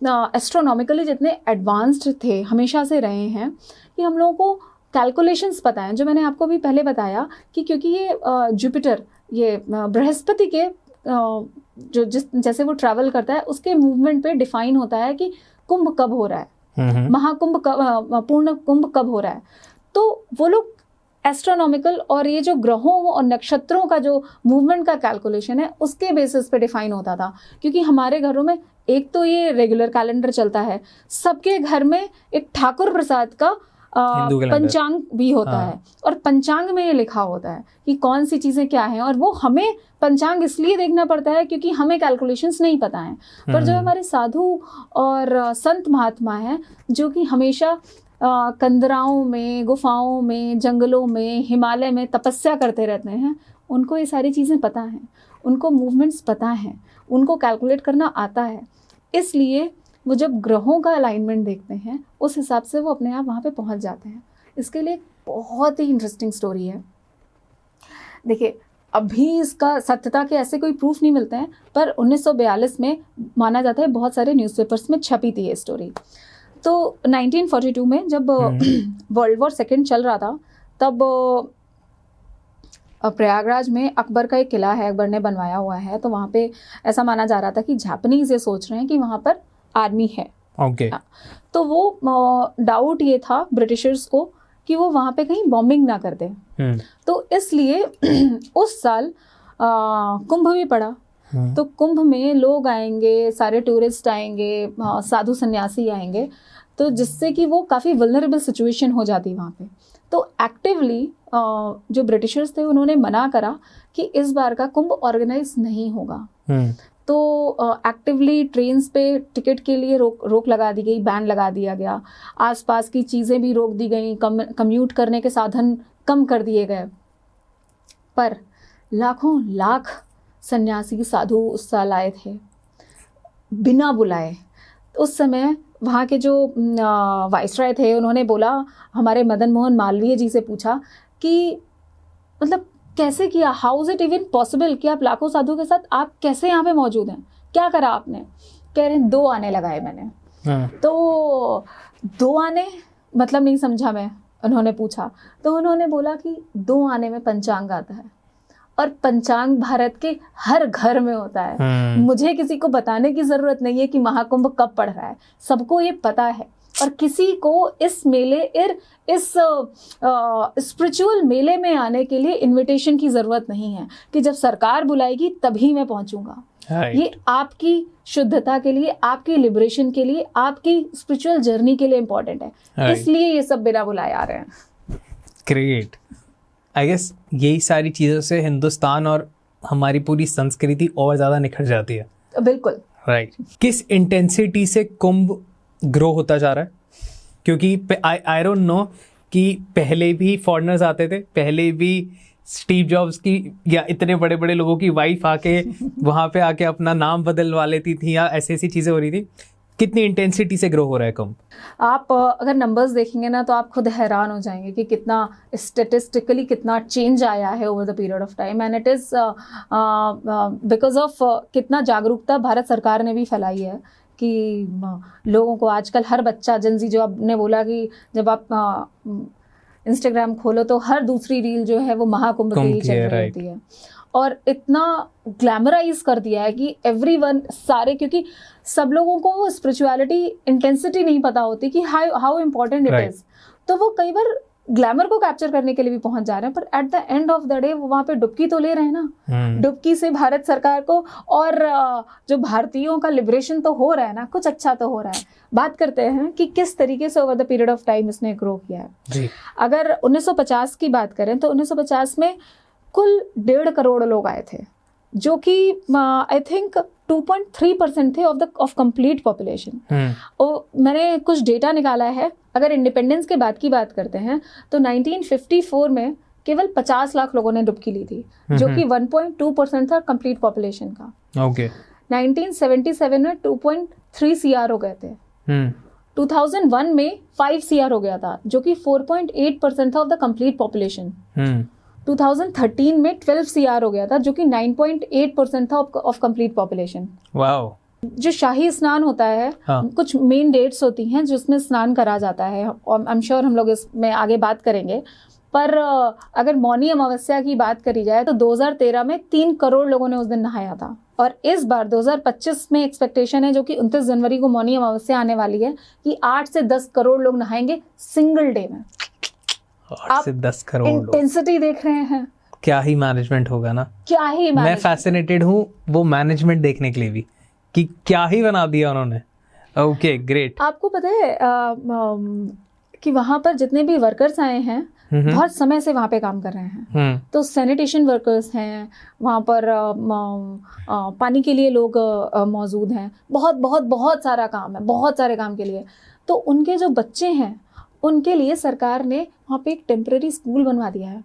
एस्ट्रोनॉमिकली जितने एडवांस्ड थे, हमेशा से रहे हैं, कि हम लोगों को कैलकुलेशंस पता है, जो मैंने आपको भी पहले बताया कि क्योंकि ये जुपिटर, ये बृहस्पति के जो जैसे वो ट्रैवल करता है, उसके मूवमेंट पे डिफाइन होता है कि कुंभ कब हो रहा है, महाकुंभ कब, पूर्ण कुंभ कब हो रहा है। तो वो लोग एस्ट्रोनॉमिकल और ये जो ग्रहों और नक्षत्रों का जो मूवमेंट का कैलकुलेशन है, उसके बेसिस पे डिफाइन होता था। क्योंकि हमारे घरों में एक तो ये रेगुलर कैलेंडर चलता है, सबके घर में एक ठाकुर प्रसाद का पंचांग भी होता है, और पंचांग में ये लिखा होता है कि कौन सी चीजें क्या हैं, और वो हमें पंचांग इसलिए देखना पड़ता है क्योंकि हमें कैलकुलेशंस नहीं पता हैं। पर जो हमारे साधु और संत महात्मा हैं, जो कि हमेशा कंदराओं में, गुफाओं में, जंगलों में, हिमालय में तपस्या करते रहते हैं, उनको ये सारी चीज़ें पता हैं, उनको मूवमेंट्स पता हैं, उनको कैलकुलेट करना आता है। इसलिए वो जब ग्रहों का अलाइनमेंट देखते हैं, उस हिसाब से वो अपने आप वहाँ पे पहुँच जाते हैं। इसके लिए बहुत ही इंटरेस्टिंग स्टोरी है। देखिए, अभी इसका सत्यता के ऐसे कोई प्रूफ नहीं मिलते हैं, पर 1942 में माना जाता है बहुत सारे न्यूज़पेपर्स में छपी थी ये स्टोरी। तो 1942 में जब वर्ल्ड वॉर सेकेंड चल रहा था, तब प्रयागराज में अकबर का एक किला है, अकबर ने बनवाया हुआ है। तो वहाँ पे ऐसा माना जा रहा था कि जापानीज ये सोच रहे हैं कि वहाँ पर आर्मी है। ओके। तो वो डाउट ये था ब्रिटिशर्स को कि वो वहाँ पे कहीं बॉम्बिंग ना कर दें। तो इसलिए उस साल कुंभ भी पड़ा। तो कुंभ में लोग आएंगे, सारे टूरिस्ट आएंगे, साधु सन्यासी आएंगे, तो जिससे कि वो काफ़ी वल्नरेबल सिचुएशन हो जाती वहाँ पे। तो एक्टिवली जो ब्रिटिशर्स थे, उन्होंने मना करा कि इस बार का कुंभ ऑर्गेनाइज नहीं होगा। तो एक्टिवली ट्रेन्स पे टिकट के लिए रोक लगा दी गई, बैन लगा दिया गया। आसपास की चीज़ें भी रोक दी गई, कम्यूट करने के साधन कम कर दिए गए। पर लाखों लाख सन्यासी साधु उस साल आए थे बिना बुलाए। उस समय वहाँ के जो वाइसराय थे, उन्होंने बोला, हमारे मदन मोहन मालवीय जी से पूछा कि मतलब कैसे किया, how is it even possible कि आप लाखों साधु के साथ आप कैसे यहाँ पे मौजूद हैं, क्या करा आपने? कह रहे 2 आने लगाए मैंने। तो 2 आने मतलब नहीं समझा मैं, उन्होंने पूछा। तो उन्होंने बोला कि 2 आने में पंचांग आता है, और पंचांग भारत के हर घर में होता है। मुझे किसी को बताने की जरूरत नहीं है कि महाकुंभ कब पड़ रहा है, सबको ये पता है। और किसी को इस मेले, इस स्पिरिचुअल मेले में आने के लिए इनविटेशन की जरूरत नहीं है कि जब सरकार बुलाएगी तभी मैं पहुंचूंगा। ये आपकी शुद्धता के लिए, आपकी लिबरेशन के लिए, आपकी स्पिरिचुअल जर्नी के लिए इम्पोर्टेंट है। इसलिए ये सब बिना बुलाए आ रहे हैं। ग्रेट। आई गेस यही सारी चीज़ों से हिंदुस्तान और हमारी पूरी संस्कृति और ज़्यादा निखर जाती है। बिल्कुल राइट। किस इंटेंसिटी से कुंभ ग्रो होता जा रहा है? क्योंकि आई डोंट नो कि पहले भी फॉरेनर्स आते थे, पहले भी स्टीव जॉब्स की या इतने बड़े बड़े लोगों की वाइफ आके वहाँ पे आके अपना नाम बदलवा लेती थी, या ऐसी ऐसी चीज़ें हो रही थी। कितनी इंटेंसिटी से ग्रो हो रहा है कुंभ? आप अगर नंबर्स देखेंगे ना, तो आप खुद हैरान हो जाएंगे कि कितना स्टेटिस्टिकली कितना चेंज आया है over the period of time. And it is because of कितना जागरूकता भारत सरकार ने भी फैलाई है कि लोगों को आजकल हर बच्चा, जनजी, जो आपने बोला कि जब आप इंस्टाग्राम खोलो तो हर दूसरी रील जो है वो महाकुंभ की चल रही होती है। और इतना ग्लैमराइज कर दिया है कि एवरीवन, सारे, क्योंकि सब लोगों को वो स्पिरिचुअलिटी इंटेंसिटी नहीं पता होती कि हाउ इम्पोर्टेंट इट इज। तो वो कई बार ग्लैमर को कैप्चर करने के लिए भी पहुंच जा रहे हैं, पर at the end of the day वो वहाँ पे डुबकी तो ले रहे हैं ना। डुबकी से भारत सरकार को और जो भारतीयों का लिबरेशन तो हो रहा है ना, कुछ अच्छा तो हो रहा है। बात करते हैं कि किस तरीके से over the period of time इसने ग्रो किया है जी। अगर 1950 की बात करें तो 1950 में कुल 1.5 करोड़ लोग आए थे, जो कि आई थिंक 2.3% थे ऑफ कंप्लीट पॉपुलेशन। और मैंने कुछ डेटा निकाला है, अगर इंडिपेंडेंस के बाद की बात करते हैं तो 1954 में केवल 50 लाख लोगों ने डुबकी ली थी, जो कि 1.2% था कंप्लीट पॉपुलेशन का। ओके। 1977 में 2.3 CR हो गए थे। 2001 में 5 CR हो गया था, जो कि 4.8% था ऑफ द कंप्लीट पॉपुलेशन। 2013 में 12 CR हो गया था, जो कि 9.8% था ऑफ कंप्लीट पॉपुलेशन। वाओ। जो शाही स्नान होता है, कुछ मेन डेट्स होती हैं जिसमें स्नान करा जाता है, और आई एम श्योर हम लोग इसमें आगे बात करेंगे। पर अगर मौनी अमावस्या की बात करी जाए तो 2013 में 3 करोड़ लोगों ने उस दिन नहाया था, और इस बार 2025 में एक्सपेक्टेशन है, जो कि 29 जनवरी को मौनी अमावस्या आने वाली है, कि 8 से 10 करोड़ लोग नहाएंगे सिंगल डे में। 8 से 10 करोड़ लोग। इंटेंसिटी देख रहे हैं, क्या ही मैनेजमेंट होगा ना। क्या ही मैं फैसिनेटेड हूँ वो मैनेजमेंट देखने के लिए भी, कि क्या ही बना दिया उन्होंने। Okay, great. आपको पता है कि वहाँ पर जितने भी वर्कर्स आए हैं बहुत समय से वहाँ पे काम कर रहे हैं। तो सैनिटेशन वर्कर्स हैं वहाँ पर, पानी के लिए लोग मौजूद हैं, बहुत बहुत बहुत सारा काम है, बहुत सारे काम के लिए। तो उनके जो बच्चे हैं उनके लिए सरकार ने वहाँ पे एक टेम्पररी स्कूल बनवा दिया है,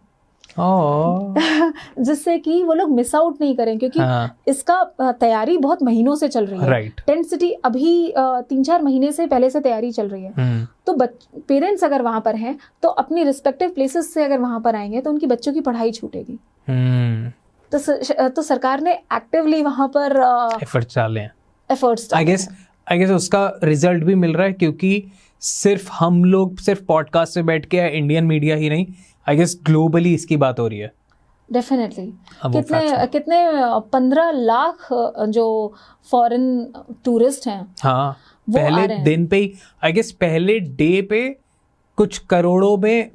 जिससे कि वो लोग मिस आउट नहीं करें, क्योंकि इसका तैयारी बहुत महीनों से चल रही है। टेंट सिटी अभी 3-4 महीने से पहले से तैयारी चल रही है। तो पेरेंट्स अगर वहां पर हैं तो अपनी रिस्पेक्टिव प्लेसेस से अगर वहां पर आएंगे तो उनकी बच्चों की पढ़ाई छूटेगी। तो सरकार ने एक्टिवली वहां पर एफर्ट्स डाले हैं। आई गेस उसका रिजल्ट भी मिल रहा है, क्योंकि सिर्फ हम लोग सिर्फ पॉडकास्ट से बैठ के, इंडियन मीडिया ही नहीं, आई गेस ग्लोबली इसकी बात हो रही है। डेफिनेटली। कितने 15 लाख जो फॉरेन टूरिस्ट हैं, हाँ, पहले दिन पे ही, आई गेस पहले डे पे कुछ करोड़ों में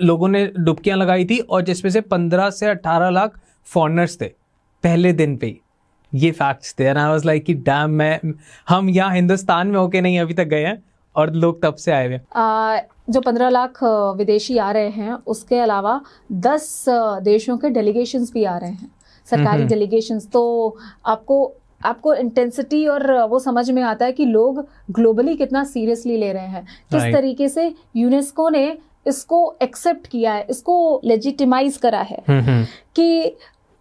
लोगों ने डुबकियां लगाई थी, और जिसमें से 15 से 18 लाख फॉरेनर्स थे पहले दिन पे ही। ये फैक्ट्स थे, एंड आई वाज लाइक कि डैम, हम यहाँ हिंदुस्तान में होके नहीं अभी तक गए हैं, और लोग तब से आए हुए। जो 15 लाख विदेशी आ रहे हैं, उसके अलावा 10 देशों के डेलीगेशंस भी आ रहे हैं, सरकारी डेलीगेशंस। तो आपको इंटेंसिटी और वो समझ में आता है कि लोग ग्लोबली कितना सीरियसली ले रहे हैं, किस तरीके से यूनेस्को ने इसको एक्सेप्ट किया है, इसको लेजिटिमाइज करा है। कि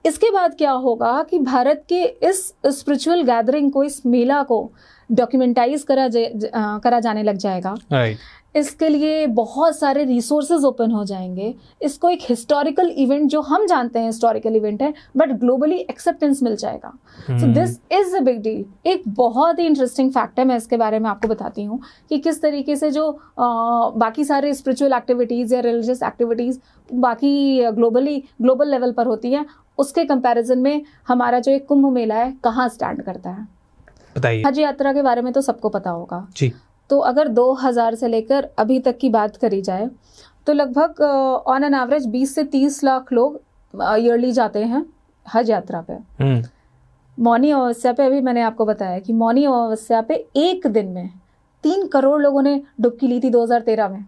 इसके बाद क्या होगा कि भारत के इस स्पिरिचुअल गैदरिंग को, इस मेला को डॉक्यूमेंटाइज करा जाने लग जाएगा। इसके लिए बहुत सारे रिसोर्सेज ओपन हो जाएंगे। इसको एक हिस्टोरिकल इवेंट, जो हम जानते हैं हिस्टोरिकल इवेंट है, बट ग्लोबली एक्सेप्टेंस मिल जाएगा। So this is a big deal. एक बहुत ही इंटरेस्टिंग फैक्ट है, मैं इसके बारे में आपको बताती हूँ कि किस तरीके से जो बाकी सारे स्पिरिचुअल एक्टिविटीज़ या रिलीजियस एक्टिविटीज़ बाकी ग्लोबल लेवल पर होती हैं, उसके कंपैरिजन में हमारा जो एक कुंभ मेला है कहाँ स्टैंड करता है। बताइए। हज यात्रा के बारे में तो सबको पता होगा जी। तो अगर 2000 से लेकर अभी तक की बात करी जाए तो लगभग ऑन एन एवरेज 20 से 30 लाख लोग ईयरली जाते हैं हज यात्रा पे। मौनी अमावस्या पे अभी मैंने आपको बताया कि मौनी अमावस्या पे एक दिन में 3 करोड़ लोगों ने डुबकी ली थी 2013 में,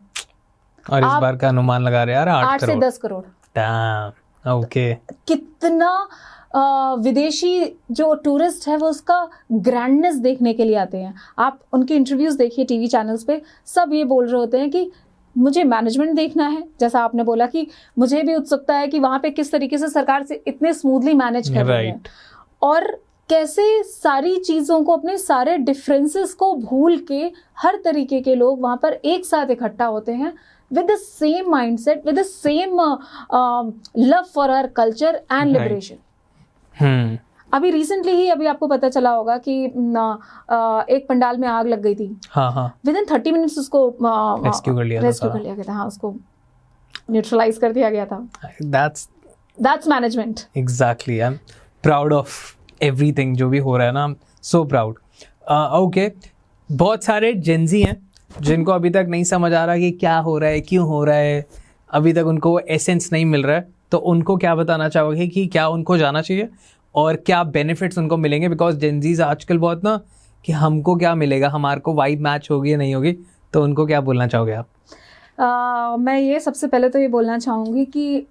और इस बार का अनुमान लगा रहे यार 8 से 10 करोड़। ओके। कितना विदेशी जो टूरिस्ट है वो उसका ग्रैंडनेस देखने के लिए आते हैं। आप उनके इंटरव्यूज देखिए टीवी चैनल्स पे, सब ये बोल रहे होते हैं कि मुझे मैनेजमेंट देखना है, जैसा आपने बोला कि मुझे भी उत्सुकता है कि वहाँ पे किस तरीके से सरकार से इतने स्मूथली मैनेज कर रही है, और कैसे सारी चीज़ों को, अपने सारे डिफरेंसेस को भूल के हर तरीके के लोग वहाँ पर एक साथ इकट्ठा होते हैं with the same mindset, with the same love for our culture and liberation. अभी रिसेंटली ही अभी आपको पता चला होगा कि एक पंडाल में आग लग गई थी। विद इन 30 मिनट्स उसको रेस्क्यू कर लिया गया था। हाँ, उसको न्यूट्रलाइज कर दिया गया था। That's management. Exactly. I'm proud of everything जो भी हो रहा है ना, I'm so proud. Okay, बहुत सारे जेंजी हैं जिनको अभी तक नहीं समझ आ रहा कि क्या हो रहा है, क्यों हो रहा है, अभी तक उनको वो एसेंस नहीं मिल रहा है, तो उनको क्या बताना चाहोगे कि क्या उनको जाना चाहिए और क्या बेनिफिट्स उनको मिलेंगे? बिकॉज जेनजीज आजकल बहुत ना कि हमको क्या मिलेगा, हमारे को वाइब मैच होगी या नहीं होगी, तो उनको क्या बोलना चाहोगे आप? मैं ये सबसे पहले तो ये बोलना चाहूँगी कि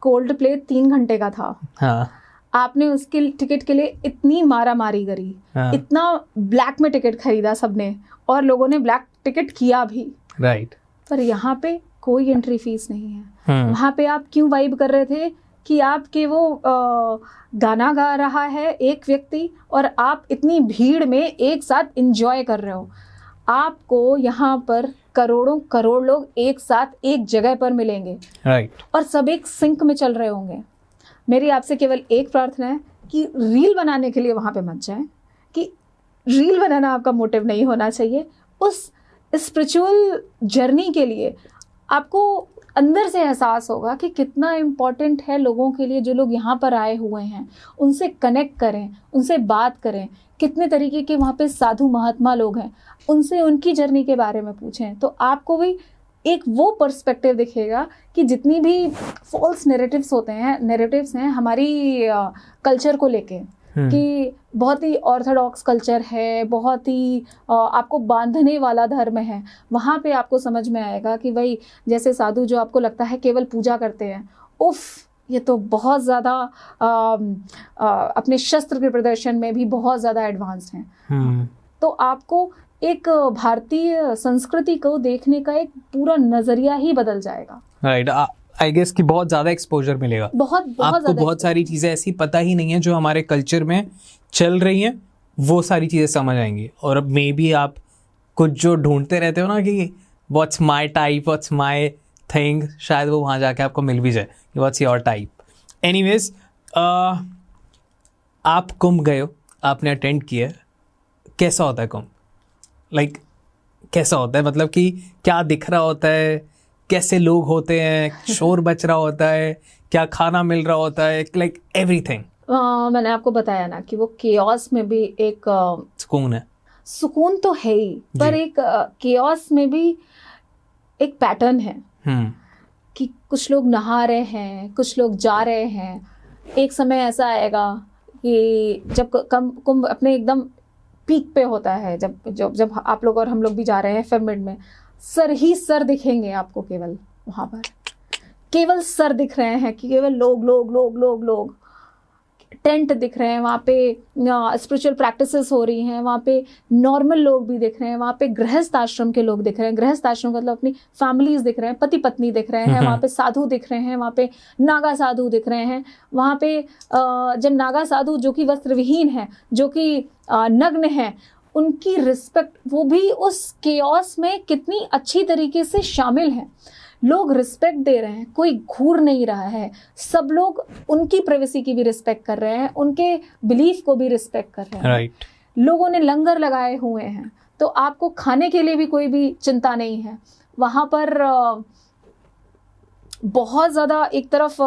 कोल्ड प्ले 3 घंटे का था। हाँ आपने उसके टिकट के लिए इतनी मारा मारी करी, हाँ इतना ब्लैक में टिकट खरीदा सबने, और लोगों ने ब्लैक टिकट किया भी, राइट। पर यहाँ पे कोई एंट्री फीस नहीं है। वहाँ पे आप क्यों वाइब कर रहे थे कि आपके वो गाना गा रहा है एक व्यक्ति और आप इतनी भीड़ में एक साथ एंजॉय कर रहे हो। आपको यहाँ पर करोड़ों करोड़ लोग एक साथ एक जगह पर मिलेंगे, राइट, और सब एक सिंक में चल रहे होंगे। मेरी आपसे केवल एक प्रार्थना है कि रील बनाने के लिए वहाँ पे मत जाएं, कि रील बनाना आपका मोटिव नहीं होना चाहिए। उस स्पिरिचुअल जर्नी के लिए आपको अंदर से एहसास होगा कि कितना इम्पोर्टेंट है लोगों के लिए, जो लोग यहाँ पर आए हुए हैं उनसे कनेक्ट करें, उनसे बात करें। कितने तरीके के वहाँ पे साधु महात्मा लोग हैं, उनसे उनकी जर्नी के बारे में पूछें, तो आपको भी एक वो पर्सपेक्टिव दिखेगा कि जितनी भी फॉल्स नेरेटिव्स हैं हमारी कल्चर को लेके, कि बहुत ही ऑर्थोडॉक्स कल्चर है, बहुत ही आपको बांधने वाला धर्म है, वहाँ पे आपको समझ में आएगा कि भाई जैसे साधु जो आपको लगता है केवल पूजा करते हैं, उफ ये तो बहुत ज़्यादा अपने शस्त्र के प्रदर्शन में भी बहुत ज़्यादा एडवांस्ड हैं। तो आपको एक भारतीय संस्कृति को देखने का एक पूरा नज़रिया ही बदल जाएगा। राइट, आई गेस कि बहुत ज़्यादा एक्सपोजर मिलेगा। आपको बहुत सारी चीज़ें ऐसी पता ही नहीं है जो हमारे कल्चर में चल रही हैं, वो सारी चीज़ें समझ आएंगी। और अब मे बी आप कुछ जो ढूंढते रहते हो ना कि what's my type, what's my thing, शायद वो वहाँ जाके आपको मिल भी जाए कि व्हाट्स योर टाइप। एनीवेज, आप कुंभ गए हो, आपने अटेंड किया, कैसा होता है कुंभ? लाइक कैसा होता है, मतलब कि क्या दिख रहा होता है, कैसे लोग होते हैं, शोर बच रहा होता है, क्या खाना मिल रहा होता है, लाइक एवरीथिंग? मैंने आपको बताया ना कि वो केओस में भी एक सुकून है। सुकून तो है ही, पर एक केओस में भी एक पैटर्न है कि कुछ लोग नहा रहे हैं, कुछ लोग जा रहे हैं। एक समय ऐसा आएगा कि जब कुंभ अपने एकदम पीक पे होता है, जब आप लोग और हम लोग भी जा रहे हैं पिरामिड में, सर ही सर दिखेंगे आपको, केवल वहाँ पर केवल सर दिख रहे हैं, कि केवल लोग टेंट दिख रहे हैं, वहाँ पे स्पिरिचुअल प्रैक्टिसेस हो रही हैं, वहाँ पे नॉर्मल लोग भी दिख रहे हैं, वहाँ पे गृहस्थ आश्रम के लोग दिख रहे हैं, गृहस्थ आश्रम मतलब अपनी फैमिलीज दिख रहे हैं, पति पत्नी दिख रहे हैं, वहाँ पे साधु दिख रहे हैं, वहाँ पे नागा साधु दिख रहे हैं। वहाँ पे जब नागा साधु जो कि वस्त्र विहीन है, जो कि नग्न है, उनकी रिस्पेक्ट, वो भी उस केओस में कितनी अच्छी तरीके से शामिल हैं। लोग रिस्पेक्ट दे रहे हैं, कोई घूर नहीं रहा है, सब लोग उनकी प्राइवेसी की भी रिस्पेक्ट कर रहे हैं, उनके बिलीफ को भी रिस्पेक्ट कर रहे हैं। राइट। लोगों ने लंगर लगाए हुए हैं, तो आपको खाने के लिए भी कोई भी चिंता नहीं है। वहाँ पर बहुत ज़्यादा एक तरफ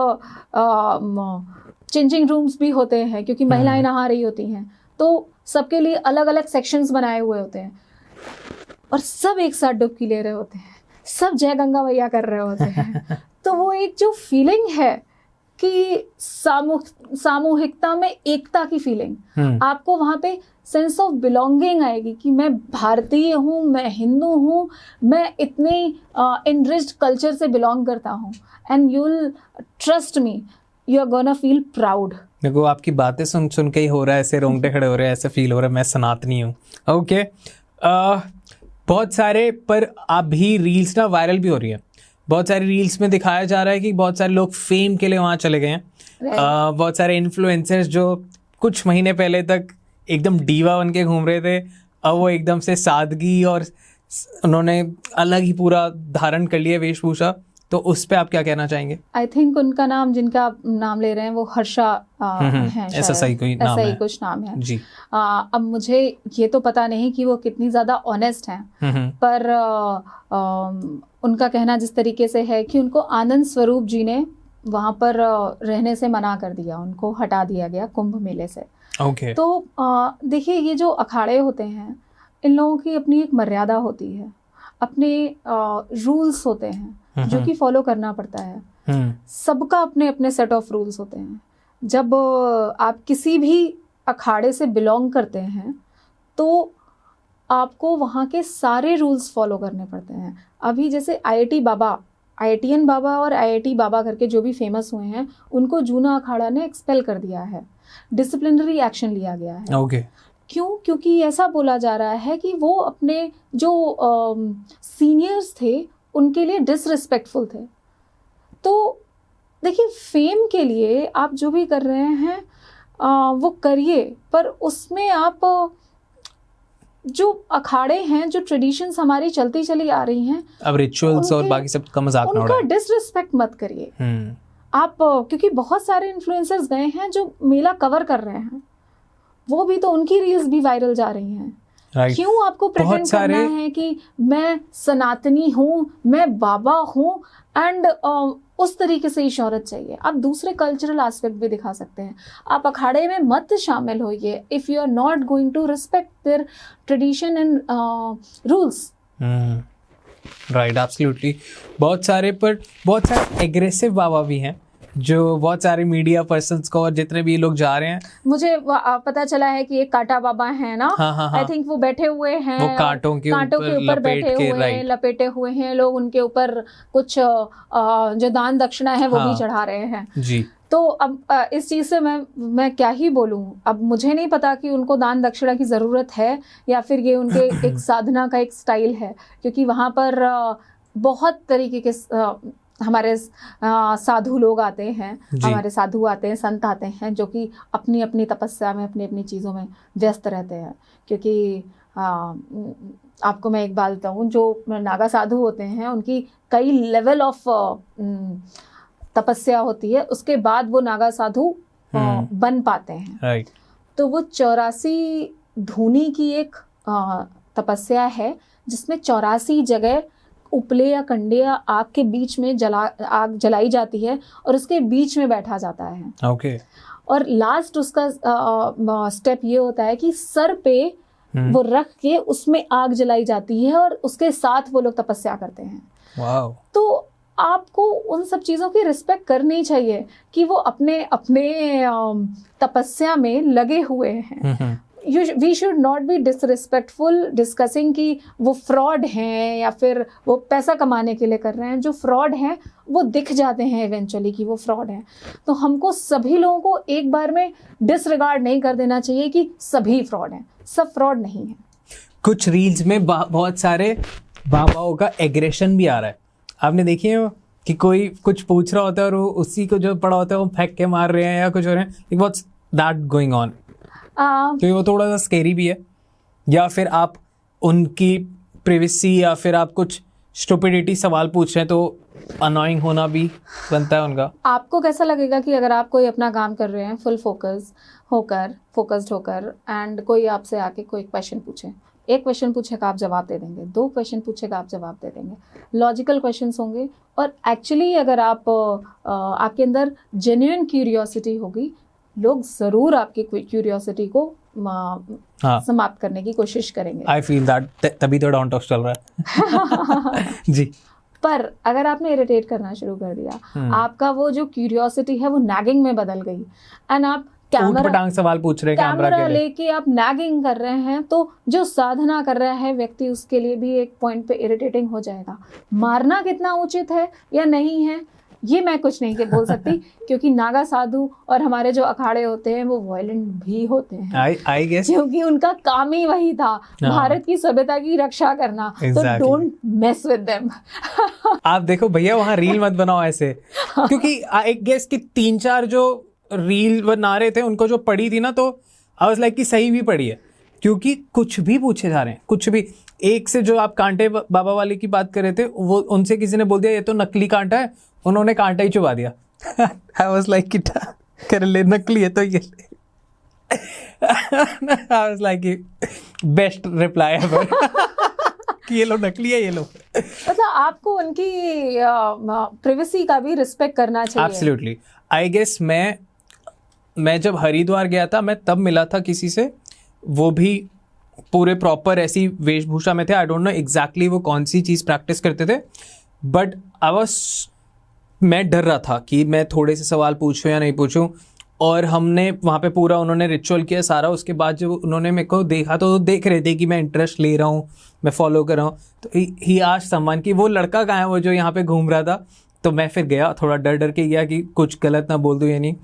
चेंजिंग रूम्स भी होते हैं, क्योंकि महिलाएं नहा रही होती हैं, तो सबके लिए अलग अलग सेक्शंस बनाए हुए होते हैं, और सब एक साथ डुबकी ले रहे होते हैं, सब जय गंगा मैया कर रहे होते हैं। तो वो एक जो फीलिंग है कि सामूहिकता में एकता की फीलिंग, आपको वहाँ पे सेंस ऑफ बिलोंगिंग आएगी कि मैं भारतीय हूँ, मैं हिंदू हूँ, मैं इतने इनरिच्ड कल्चर से बिलोंग करता हूँ, and you will trust me, you are gonna feel proud. देखो आपकी बातें सुन के ही हो रहा है, ऐसे रोंगटे खड़े हो रहे हैं, ऐसे फील हो रहा है मैं सनातनी हूँ। ओके, बहुत सारे, पर अभी रील्स ना वायरल भी हो रही है, बहुत सारी रील्स में दिखाया जा रहा है कि बहुत सारे लोग फेम के लिए वहाँ चले गए हैं। बहुत सारे इन्फ्लुएंसर्स जो कुछ महीने पहले तक एकदम डीवा बन के घूम रहे थे, अब वो एकदम से सादगी और उन्होंने अलग ही पूरा धारण कर लिया वेशभूषा, तो उस पे आप क्या कहना चाहेंगे? आई थिंक उनका नाम, जिनका आप नाम ले रहे हैं, वो हर्षा है, ऐसा सही कोई नाम है, कुछ नाम है जी। अब मुझे ये तो पता नहीं कि वो कितनी ज़्यादा ऑनेस्ट हैं, पर उनका कहना जिस तरीके से है कि उनको आनंद स्वरूप जी ने वहाँ पर रहने से मना कर दिया, उनको हटा दिया गया कुंभ मेले से। ओके। तो देखिए, ये जो अखाड़े होते हैं, इन लोगों की अपनी एक मर्यादा होती है, अपने रूल्स होते हैं जो कि फॉलो करना पड़ता है। सबका अपने अपने सेट ऑफ रूल्स होते हैं। जब आप किसी भी अखाड़े से बिलोंग करते हैं तो आपको वहाँ के सारे रूल्स फॉलो करने पड़ते हैं। अभी जैसे IIT बाबा, IITian बाबा और IIT बाबा करके जो भी फेमस हुए हैं, उनको जूना अखाड़ा ने एक्सपेल कर दिया है, डिसिप्लिनरी एक्शन लिया गया है। ओके। क्यों? क्योंकि ऐसा बोला जा रहा है कि वो अपने जो सीनियर्स थे उनके लिए डिसरिस्पेक्टफुल थे। तो देखिए, फेम के लिए आप जो भी कर रहे हैं वो करिए, पर उसमें आप जो अखाड़े हैं, जो ट्रेडिशंस हमारी चलती चली आ रही हैं, अब रिचुअल्स और बाकी सब का मजाक ना उनका उड़ाएं। डिसरिस्पेक्ट मत करिए आप। क्योंकि बहुत सारे इन्फ्लुएंसर्स गए हैं जो मेला कवर कर रहे हैं, वो भी तो उनकी रील्स भी वायरल जा रही हैं। Right. क्यों आपको प्रेटेंड करना है कि मैं सनातनी हूँ, मैं बाबा हूँ, एंड उस तरीके से ही शोहरत चाहिए? आप दूसरे कल्चरल एस्पेक्ट भी दिखा सकते हैं। आप अखाड़े में मत शामिल होइए if you are not going to respect their tradition and rules. Right, absolutely. बहुत सारे एग्रेसिव बाबा भी हैं जो बहुत सारे मीडिया पर्सन्स को और जितने भी लोग जा रहे हैं, मुझे पता चला है कि एक कांटा बाबा है ना, हाँ। आई थिंक वो बैठे हुए हैं, वो कांटों के ऊपर बैठे हुए हैं, लपेटे हुए हैं लोग, उनके ऊपर कुछ जो दान दक्षिणा है वो भी चढ़ा रहे हैं जी। तो अब इस चीज़ से मैं क्या ही बोलूँ। अब मुझे नहीं पता कि उनको दान दक्षिणा की ज़रूरत है या फिर ये उनके एक साधना का एक स्टाइल है, क्योंकि वहाँ पर बहुत तरीके के हमारे साधु लोग आते हैं, हमारे साधु आते हैं, संत आते हैं, जो कि अपनी अपनी तपस्या में, अपनी अपनी चीज़ों में व्यस्त रहते हैं। क्योंकि आपको मैं एक बात बताऊँ, जो नागा साधु होते हैं उनकी कई लेवल ऑफ तपस्या होती है, उसके बाद वो नागा साधु बन पाते हैं। राइट। तो वो 84 धूनी की एक तपस्या है, जिसमें 84 जगह उपले या कंडे या आग के बीच में आग जलाई जाती है और उसके बीच में बैठा जाता है। ओके। और लास्ट उसका स्टेप ये होता है कि सर पे वो रख के उसमें आग जलाई जाती है और उसके साथ वो लोग तपस्या करते हैं। वाओ। तो आपको उन सब चीज़ों की रिस्पेक्ट करनी चाहिए कि वो अपने अपने तपस्या में लगे हुए हैं। We should not be disrespectful discussing कि वो फ्रॉड हैं या फिर वो पैसा कमाने के लिए कर रहे हैं। जो फ्रॉड हैं वो दिख जाते हैं इवेंचुअली कि वो फ्रॉड हैं। तो हमको सभी लोगों को एक बार में डिसरिगार्ड नहीं कर देना चाहिए कि सभी फ्रॉड हैं। सब फ्रॉड नहीं है। कुछ रील्स में बहुत सारे बाबाओं का एग्रेशन भी आ रहा है। आपने देखी है कि कोई कुछ पूछ रहा होता है और वो उसी को जो पड़ा होता है वो फेंक के मार रहे हैं या कुछ हो रहे हैं। What's that going on? तो वो थोड़ा सा स्केरी भी है। या फिर आप उनकी प्रिवेसी या फिर आप कुछ स्टुपिडिटी सवाल पूछ रहे हैं तो अनोइंग होना भी बनता है उनका। आपको कैसा लगेगा कि अगर आप कोई अपना काम कर रहे हैं फुल फोकस्ड होकर एंड कोई आपसे आके कोई क्वेश्चन पूछे, एक क्वेश्चन पूछेगा आप जवाब दे देंगे, 2 क्वेश्चन पूछेगा आप जवाब दे देंगे, लॉजिकल क्वेश्चंस होंगे, और एक्चुअली अगर आपके अंदर जेन्युइन क्यूरियोसिटी होगी, लोग ज़रूर आपकी क्यूरियोसिटी को समाप्त करने की कोशिश करेंगे। आई फील दैट, तभी तो डॉन टॉक्स चल रहा है। जी। पर अगर आपने इरिटेट करना शुरू कर दिया, आपका वो जो क्यूरियोसिटी है वो नैगिंग में बदल गई एंड आप कैमरा सवाल पूछ रहे हैं कैमरा लेके आप नैगिंग कर रहे हैं, तो जो साधना कर रहा है व्यक्ति उसके लिए भी एक पॉइंट पे इरिटेटिंग हो जाएगा। मारना कितना उचित है या नहीं है ये मैं कुछ नहीं बोल सकती क्योंकि नागा साधु और हमारे जो अखाड़े होते हैं वो वायलेंट भी होते हैं। आई गेस क्योंकि उनका काम ही वही था, भारत की सभ्यता की रक्षा करना। तो डोंट मेस विद देम। आप देखो भैया वहाँ रील मत बनाओ ऐसे, क्योंकि आई गेस कि 3-4 जो रील बना रहे थे उनको जो पड़ी थी ना, तो आई वाज लाइक कि सही भी पड़ी है, क्योंकि कुछ भी पूछे जा रहे हैं, कुछ भी। एक से जो आप कांटे बाबा वाले की बात कर रहे थे, वो उनसे किसी ने बोल दिया ये तो नकली कांटा है, उन्होंने कांटा ही चुबा दिया। आई वाज लाइक कि कर ले, नकली है तो ये ले। I was like best reply ever कि ये लो नकली है, ये लो। मतलब आपको उनकी प्राइवेसी का भी रिस्पेक्ट करना चाहिए। एब्सोल्युटली। आई गेस मैं जब हरिद्वार गया था, मैं तब मिला था किसी से, वो भी पूरे प्रॉपर ऐसी वेशभूषा में थे. आई डोंट नो एग्जैक्टली वो कौन सी चीज़ प्रैक्टिस करते थे, बट मैं डर रहा था कि मैं थोड़े से सवाल पूछूं या नहीं पूछूं. और हमने वहाँ पे पूरा उन्होंने रिचुअल किया सारा. उसके बाद जब उन्होंने मेरे को देखा तो देख रहे थे कि मैं इंटरेस्ट ले रहा हूँ, मैं फॉलो कर रहा हूँ. तो ही आज सम्मान कि वो लड़का कहाँ है वो जो यहाँ पे घूम रहा था. तो मैं फिर गया, थोड़ा डर के गया कि कुछ गलत ना बोल दूँ या नहीं.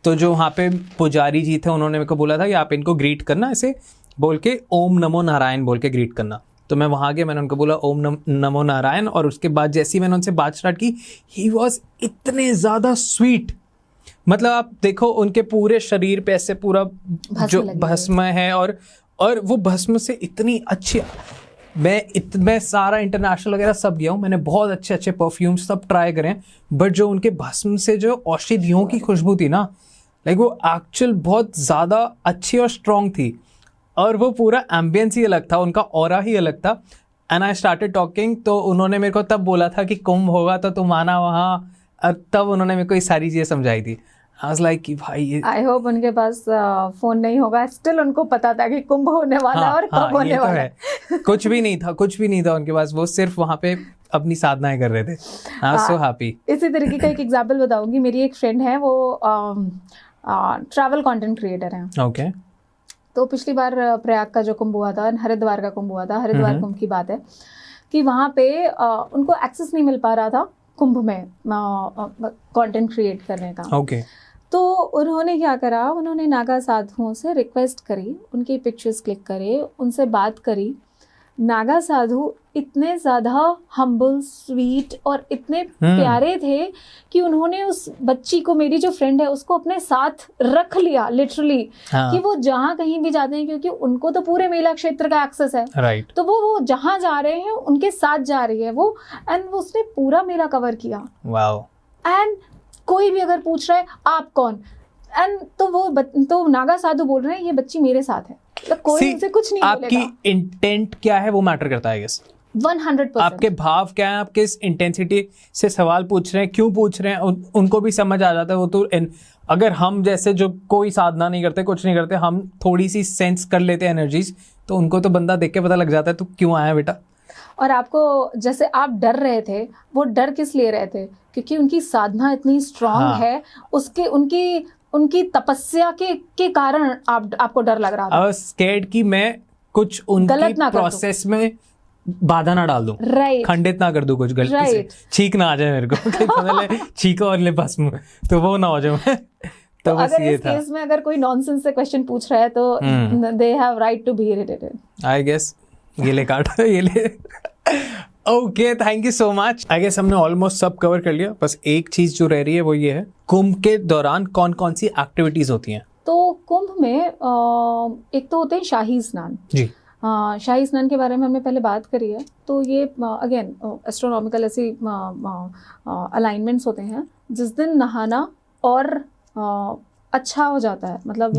तो जो वहाँ पे पुजारी जी थे उन्होंने मेरे को बोला था कि आप इनको ग्रीट करना ऐसे बोल के, ओम नमो नारायण बोल के ग्रीट करना. तो मैं वहाँ गया, मैंने उनको बोला ओम नमो नारायण. और उसके बाद जैसे ही मैंने उनसे बात स्टार्ट की, ही वॉज इतने ज़्यादा स्वीट. मतलब आप देखो उनके पूरे शरीर पे ऐसे पूरा जो भस्म है और वो भस्म से इतनी अच्छी. मैं सारा इंटरनेशनल वगैरह सब गया हूँ, मैंने बहुत अच्छे परफ्यूम सब ट्राई करें, बट जो उनके भस्म से जो औषधियों की खुशबू थी ना, लाइक वो एक्चुअल बहुत ज़्यादा अच्छी और स्ट्रॉन्ग थी. और वो पूरा एम्बियंस ही अलग था, उनका ऑरा ही अलग था. And I started talking. तो उन्होंने मेरे को तब बोला था कि कुंभ होगा तो तुम आना वहाँ. तब उन्होंने मेरे को ये सारी चीज़ें समझाई थी. आई वाज लाइक कि भाई ये आई होप उनके पास फोन नहीं होगा, स्टिल उनको पता था कि कुंभ होने वाला है और कब होने वाला है. कुछ भी नहीं था उनके पास. वो सिर्फ वहाँ पे अपनी साधनाएं कर रहे थे. I was so happy. इसी तरीके का एक एग्जाम्पल बताऊंगी. मेरी एक फ्रेंड है, वो ट्रैवल कंटेंट क्रिएटर है. ओके. तो पिछली बार प्रयाग का जो कुंभ हुआ था, हरिद्वार का कुंभ हुआ था, हरिद्वार कुंभ की बात है कि वहाँ पे उनको एक्सेस नहीं मिल पा रहा था कुंभ में कंटेंट क्रिएट करने का. ओके. तो उन्होंने क्या करा, उन्होंने नागा साधुओं से रिक्वेस्ट करी, उनकी पिक्चर्स क्लिक करे, उनसे बात करी. नागा साधु इतने ज़्यादा हम्बल, स्वीट और इतने प्यारे थे कि उन्होंने उस बच्ची को, मेरी जो फ्रेंड है, उसको अपने साथ रख लिया लिटरली. कि वो जहाँ कहीं भी जाते हैं, क्योंकि उनको तो पूरे मेला क्षेत्र का एक्सेस है. राइट. तो वो जहाँ जा रहे हैं उनके साथ जा रही है वो. एंड उसने पूरा मेला कवर किया. वाओ. एंड कोई भी अगर पूछ रहा है आप कौन, एंड तो नागा साधु बोल रहे हैं ये बच्ची मेरे साथ है. तो कोई उनसे कुछ नहीं बोलेगा. आपकी इंटेंट क्या है वो मैटर करता है. 100%. आपके भाव क्या है, आप किस इंटेंसिटी से सवाल पूछ रहे हैं, क्यों पूछ रहे हैं, उनको भी समझ आ जाता है. वो तो अगर हम जैसे जो कोई साधना नहीं करते, कुछ नहीं करते, हम थोड़ी सी सेंस कर लेते हैं एनर्जीज, तो उनको तो बंदा देख के पता लग जाता है तो क्यों आया बेटा. और आपको जैसे आप डर रहे थे, वो डर किस लिए रहे थे? क्योंकि उनकी साधना इतनी स्ट्रांग है, उसके उनकी तपस्या के कारण आपको डर लग रहा था. आई वाज स्कैर्ड कि मैं कुछ उनकी प्रोसेस में बाधा ना डाल दूं. राइट. खंडित ना कर दूं कुछ गलती से. छींक ना आ जाए मेरे को. पहले छींको और ले बस में, तो वो ना हो जाए. तो अगर इस केस में अगर कोई नॉनसेंस से क्वेश्चन पूछ रहा है तो they have right to be irritated. I guess ये ले काट ये ले. Okay, thank you so much. I guess हमने ऑलमोस्ट सब कवर कर लिया. बस एक चीज जो रह रही है वो ये है, कुंभ के दौरान कौन कौन सी एक्टिविटीज होती हैं? तो कुंभ में एक तो होते हैं शाही स्नान जी. शाही स्नान के बारे में हमने पहले बात करी है. तो ये अगेन एस्ट्रोनॉमिकल ऐसी अलाइनमेंट्स होते हैं जिस दिन नहाना और अच्छा हो जाता है. मतलब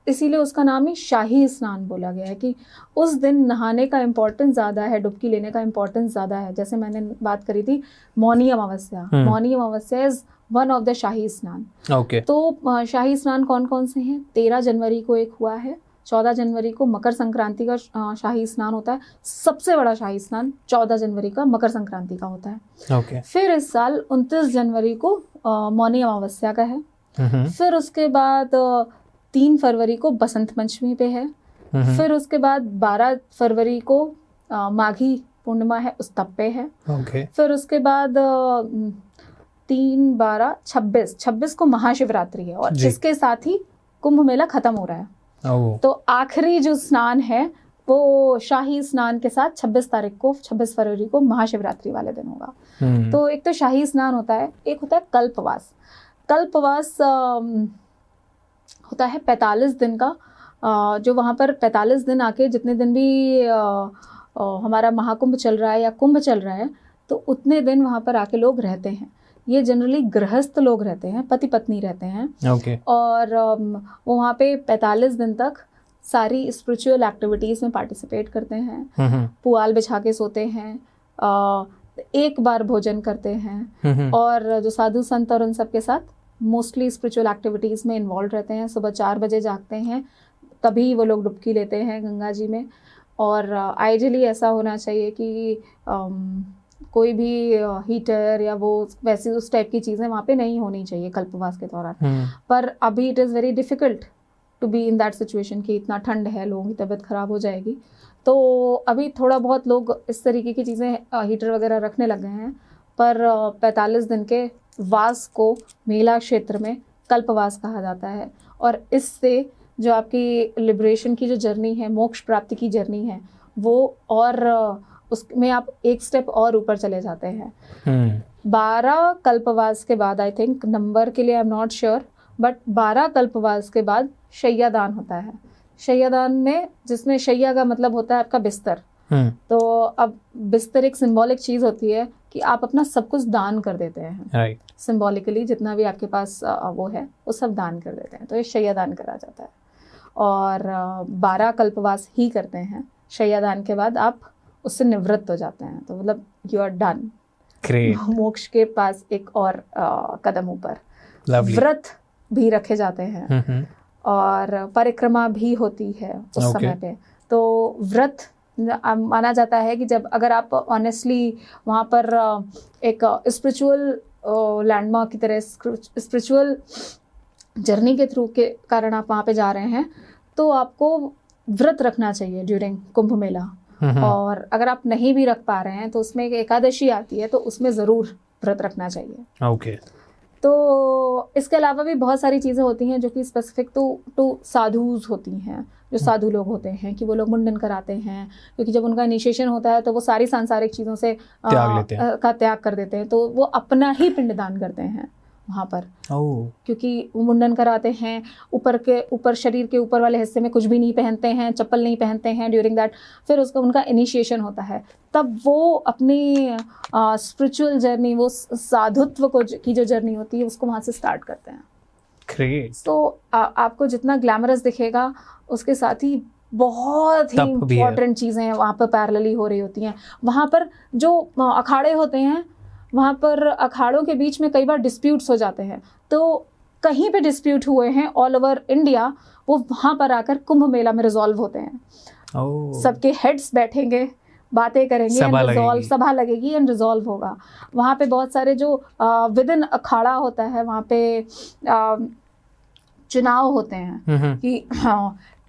इसीलिए उसका नाम ही शाही स्नान बोला गया है कि उस दिन नहाने का इम्पोर्टेंस ज़्यादा है, डुबकी लेने का इम्पोर्टेंस ज़्यादा है. जैसे मैंने बात करी थी Mauni Amavasya. Mauni Amavasya is one of the शाही स्नान. ओके. तो शाही स्नान कौन कौन से हैं? 13 जनवरी को एक हुआ है, 14 जनवरी को मकर संक्रांति का शाही स्नान होता है. सबसे बड़ा शाही स्नान 14 जनवरी का मकर संक्रांति का होता है. ओके. फिर इस साल 29 जनवरी को मौनी अमावस्या का है. फिर उसके बाद 3 फरवरी को बसंत पंचमी पे है. फिर उसके बाद 12 फरवरी को माघी पूर्णिमा है, उस तब पे है. ओके. फिर उसके बाद 3, 12, 26 को महाशिवरात्रि है और इसके साथ ही कुंभ मेला खत्म हो रहा है. तो आखिरी जो स्नान है वो शाही स्नान के साथ 26 फरवरी को महाशिवरात्रि वाले दिन होगा. तो एक तो शाही स्नान होता है, एक होता है कल्पवास. कल्पवास होता है 45 दिन का, जो वहाँ पर 45 दिन आके जितने दिन भी हमारा महाकुंभ चल रहा है या कुंभ चल रहा है, तो उतने दिन वहाँ पर आके लोग रहते हैं. ये जनरली गृहस्थ लोग रहते हैं, पति पत्नी रहते हैं. ओके. और वो वहाँ पे 45 दिन तक सारी स्पिरिचुअल एक्टिविटीज़ में पार्टिसिपेट करते हैं. पुआल बिछा के सोते हैं, एक बार भोजन करते हैं, और जो साधु संत और उन सब के साथ मोस्टली स्पिरिचुअल एक्टिविटीज़ में इन्वॉल्व रहते हैं. सुबह 4 बजे जागते हैं, तभी वो लोग डुबकी लेते हैं गंगा जी में। और आइडियली ऐसा होना चाहिए कि कोई भी हीटर या वो वैसी उस टाइप की चीज़ें वहाँ पे नहीं होनी चाहिए कल्पवास के दौरान। पर अभी it is very difficult to be in that situation कि इतना ठंड है, लोगों की तबीयत ख़राब हो जाएगी। तो अभी थोड़ा बहुत लोग इस तरीके की चीज़ें हीटर वगैरह रखने लग गए हैं। पर 45 दिन के वास को मेला क्षेत्र में कल्पवास कहा जाता है। और इससे जो आपकी लिबरेशन की जो जर्नी है, मोक्ष प्राप्ति की जर्नी है, वो और उसमें आप एक स्टेप और ऊपर चले जाते हैं। 12 कल्पवास के बाद, आई थिंक नंबर के लिए I am not sure, but 12 कल्पवास के बाद शय्यादान होता है। शय्यादान में, जिसमें शय्या का मतलब होता है आपका बिस्तर, तो अब बिस्तर एक सिंबॉलिक चीज़ होती है कि आप अपना सब कुछ दान कर देते हैं। राइट। सिंबॉलिकली जितना भी आपके पास वो है वो सब दान कर देते हैं, तो ये शय्यादान करा जाता है। और 12 कल्पवास ही करते हैं। शय्यादान के बाद आप उससे निवृत्त हो जाते हैं, तो मतलब यू आर डन। ग्रेट। मोक्ष के पास एक और कदम ऊपर। लवली। व्रत भी रखे जाते हैं और परिक्रमा भी होती है उस समय पे। तो व्रत माना जाता है कि जब अगर आप ऑनेस्टली वहाँ पर एक स्पिरिचुअल लैंडमार्क की तरह, स्पिरिचुअल जर्नी के थ्रू के कारण आप वहाँ पे जा रहे हैं, तो आपको व्रत रखना चाहिए ड्यूरिंग कुंभ मेला। और अगर आप नहीं भी रख पा रहे हैं तो उसमें एक एकादशी आती है, तो उसमें ज़रूर व्रत रखना चाहिए। ओके। तो इसके अलावा भी बहुत सारी चीज़ें होती हैं जो कि स्पेसिफिक टू साधुज होती हैं। जो साधु लोग होते हैं कि वो लोग मुंडन कराते हैं, क्योंकि जब उनका इनिशिएशन होता है तो वो सारी सांसारिक चीज़ों से त्याग कर देते हैं, तो वो अपना ही पिंडदान करते हैं वहाँ पर। क्योंकि वो मुंडन कराते हैं, ऊपर शरीर के ऊपर वाले हिस्से में कुछ भी नहीं पहनते हैं, चप्पल नहीं पहनते हैं ड्यूरिंग दैट। फिर उसका उनका इनिशिएशन होता है, तब वो अपनी स्पिरिचुअल जर्नी, वो साधुत्व की जो जर्नी होती है, उसको वहाँ से स्टार्ट करते हैं। ग्रेट। तो आपको जितना ग्लैमरस दिखेगा, उसके साथ ही बहुत ही इम्पोर्टेंट चीज़ें वहाँ पर पैरेलली हो रही होती हैं। वहाँ पर जो अखाड़े होते हैं, वहाँ पर अखाड़ों के बीच में कई बार डिस्प्यूट्स हो जाते हैं। तो कहीं पे डिस्प्यूट हुए हैं ऑल ओवर इंडिया, वो वहाँ पर आकर कुंभ मेला में रिजॉल्व होते हैं। सबके हेड्स बैठेंगे, बातें करेंगे, सभा लगेगी एंड रिजॉल्व होगा। वहाँ पे बहुत सारे जो विद इन अखाड़ा होता है, वहाँ पे चुनाव होते हैं कि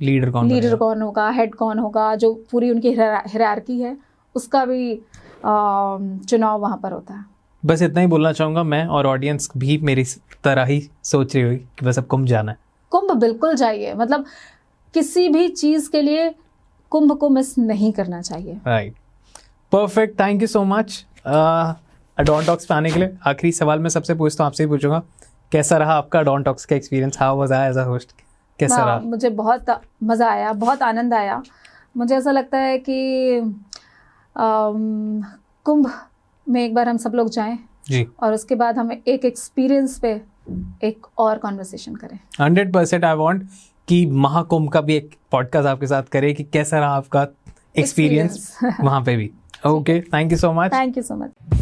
लीडर कौन होगा, हेड कौन होगा, जो पूरी उनकी हायरार्की है उसका भी चुनाव वहाँ पर होता है। बस इतना ही बोलना चाहूँगा मैं, और ऑडियंस भी मेरी तरह ही सोच रही होगी कि बस अब कुंभ जाना है। कुंभ बिल्कुल जाइए, मतलब किसी भी चीज़ के लिए कुंभ को मिस नहीं करना चाहिए। Right. Perfect. Thank you so much Adon Talks पे आने के लिए। आखिरी सवाल मैं सबसे पूछता हूँ, आपसे ही पूछूंगा, कैसा रहा आपका अडॉन टॉक्स का experience? How was I as a host? कैसा रहा? मुझे बहुत मज़ा आया, बहुत आनंद आया। मुझे ऐसा लगता है कि कुंभ में एक बार हम सब लोग जाएं जी, और उसके बाद हम एक एक्सपीरियंस पे एक और कॉन्वर्सेशन करें। 100% आई वांट कि महाकुंभ का भी एक पॉडकास्ट आपके साथ करें कि कैसा रहा आपका एक्सपीरियंस वहाँ पे भी। Okay, thank you so much. Thank you so much.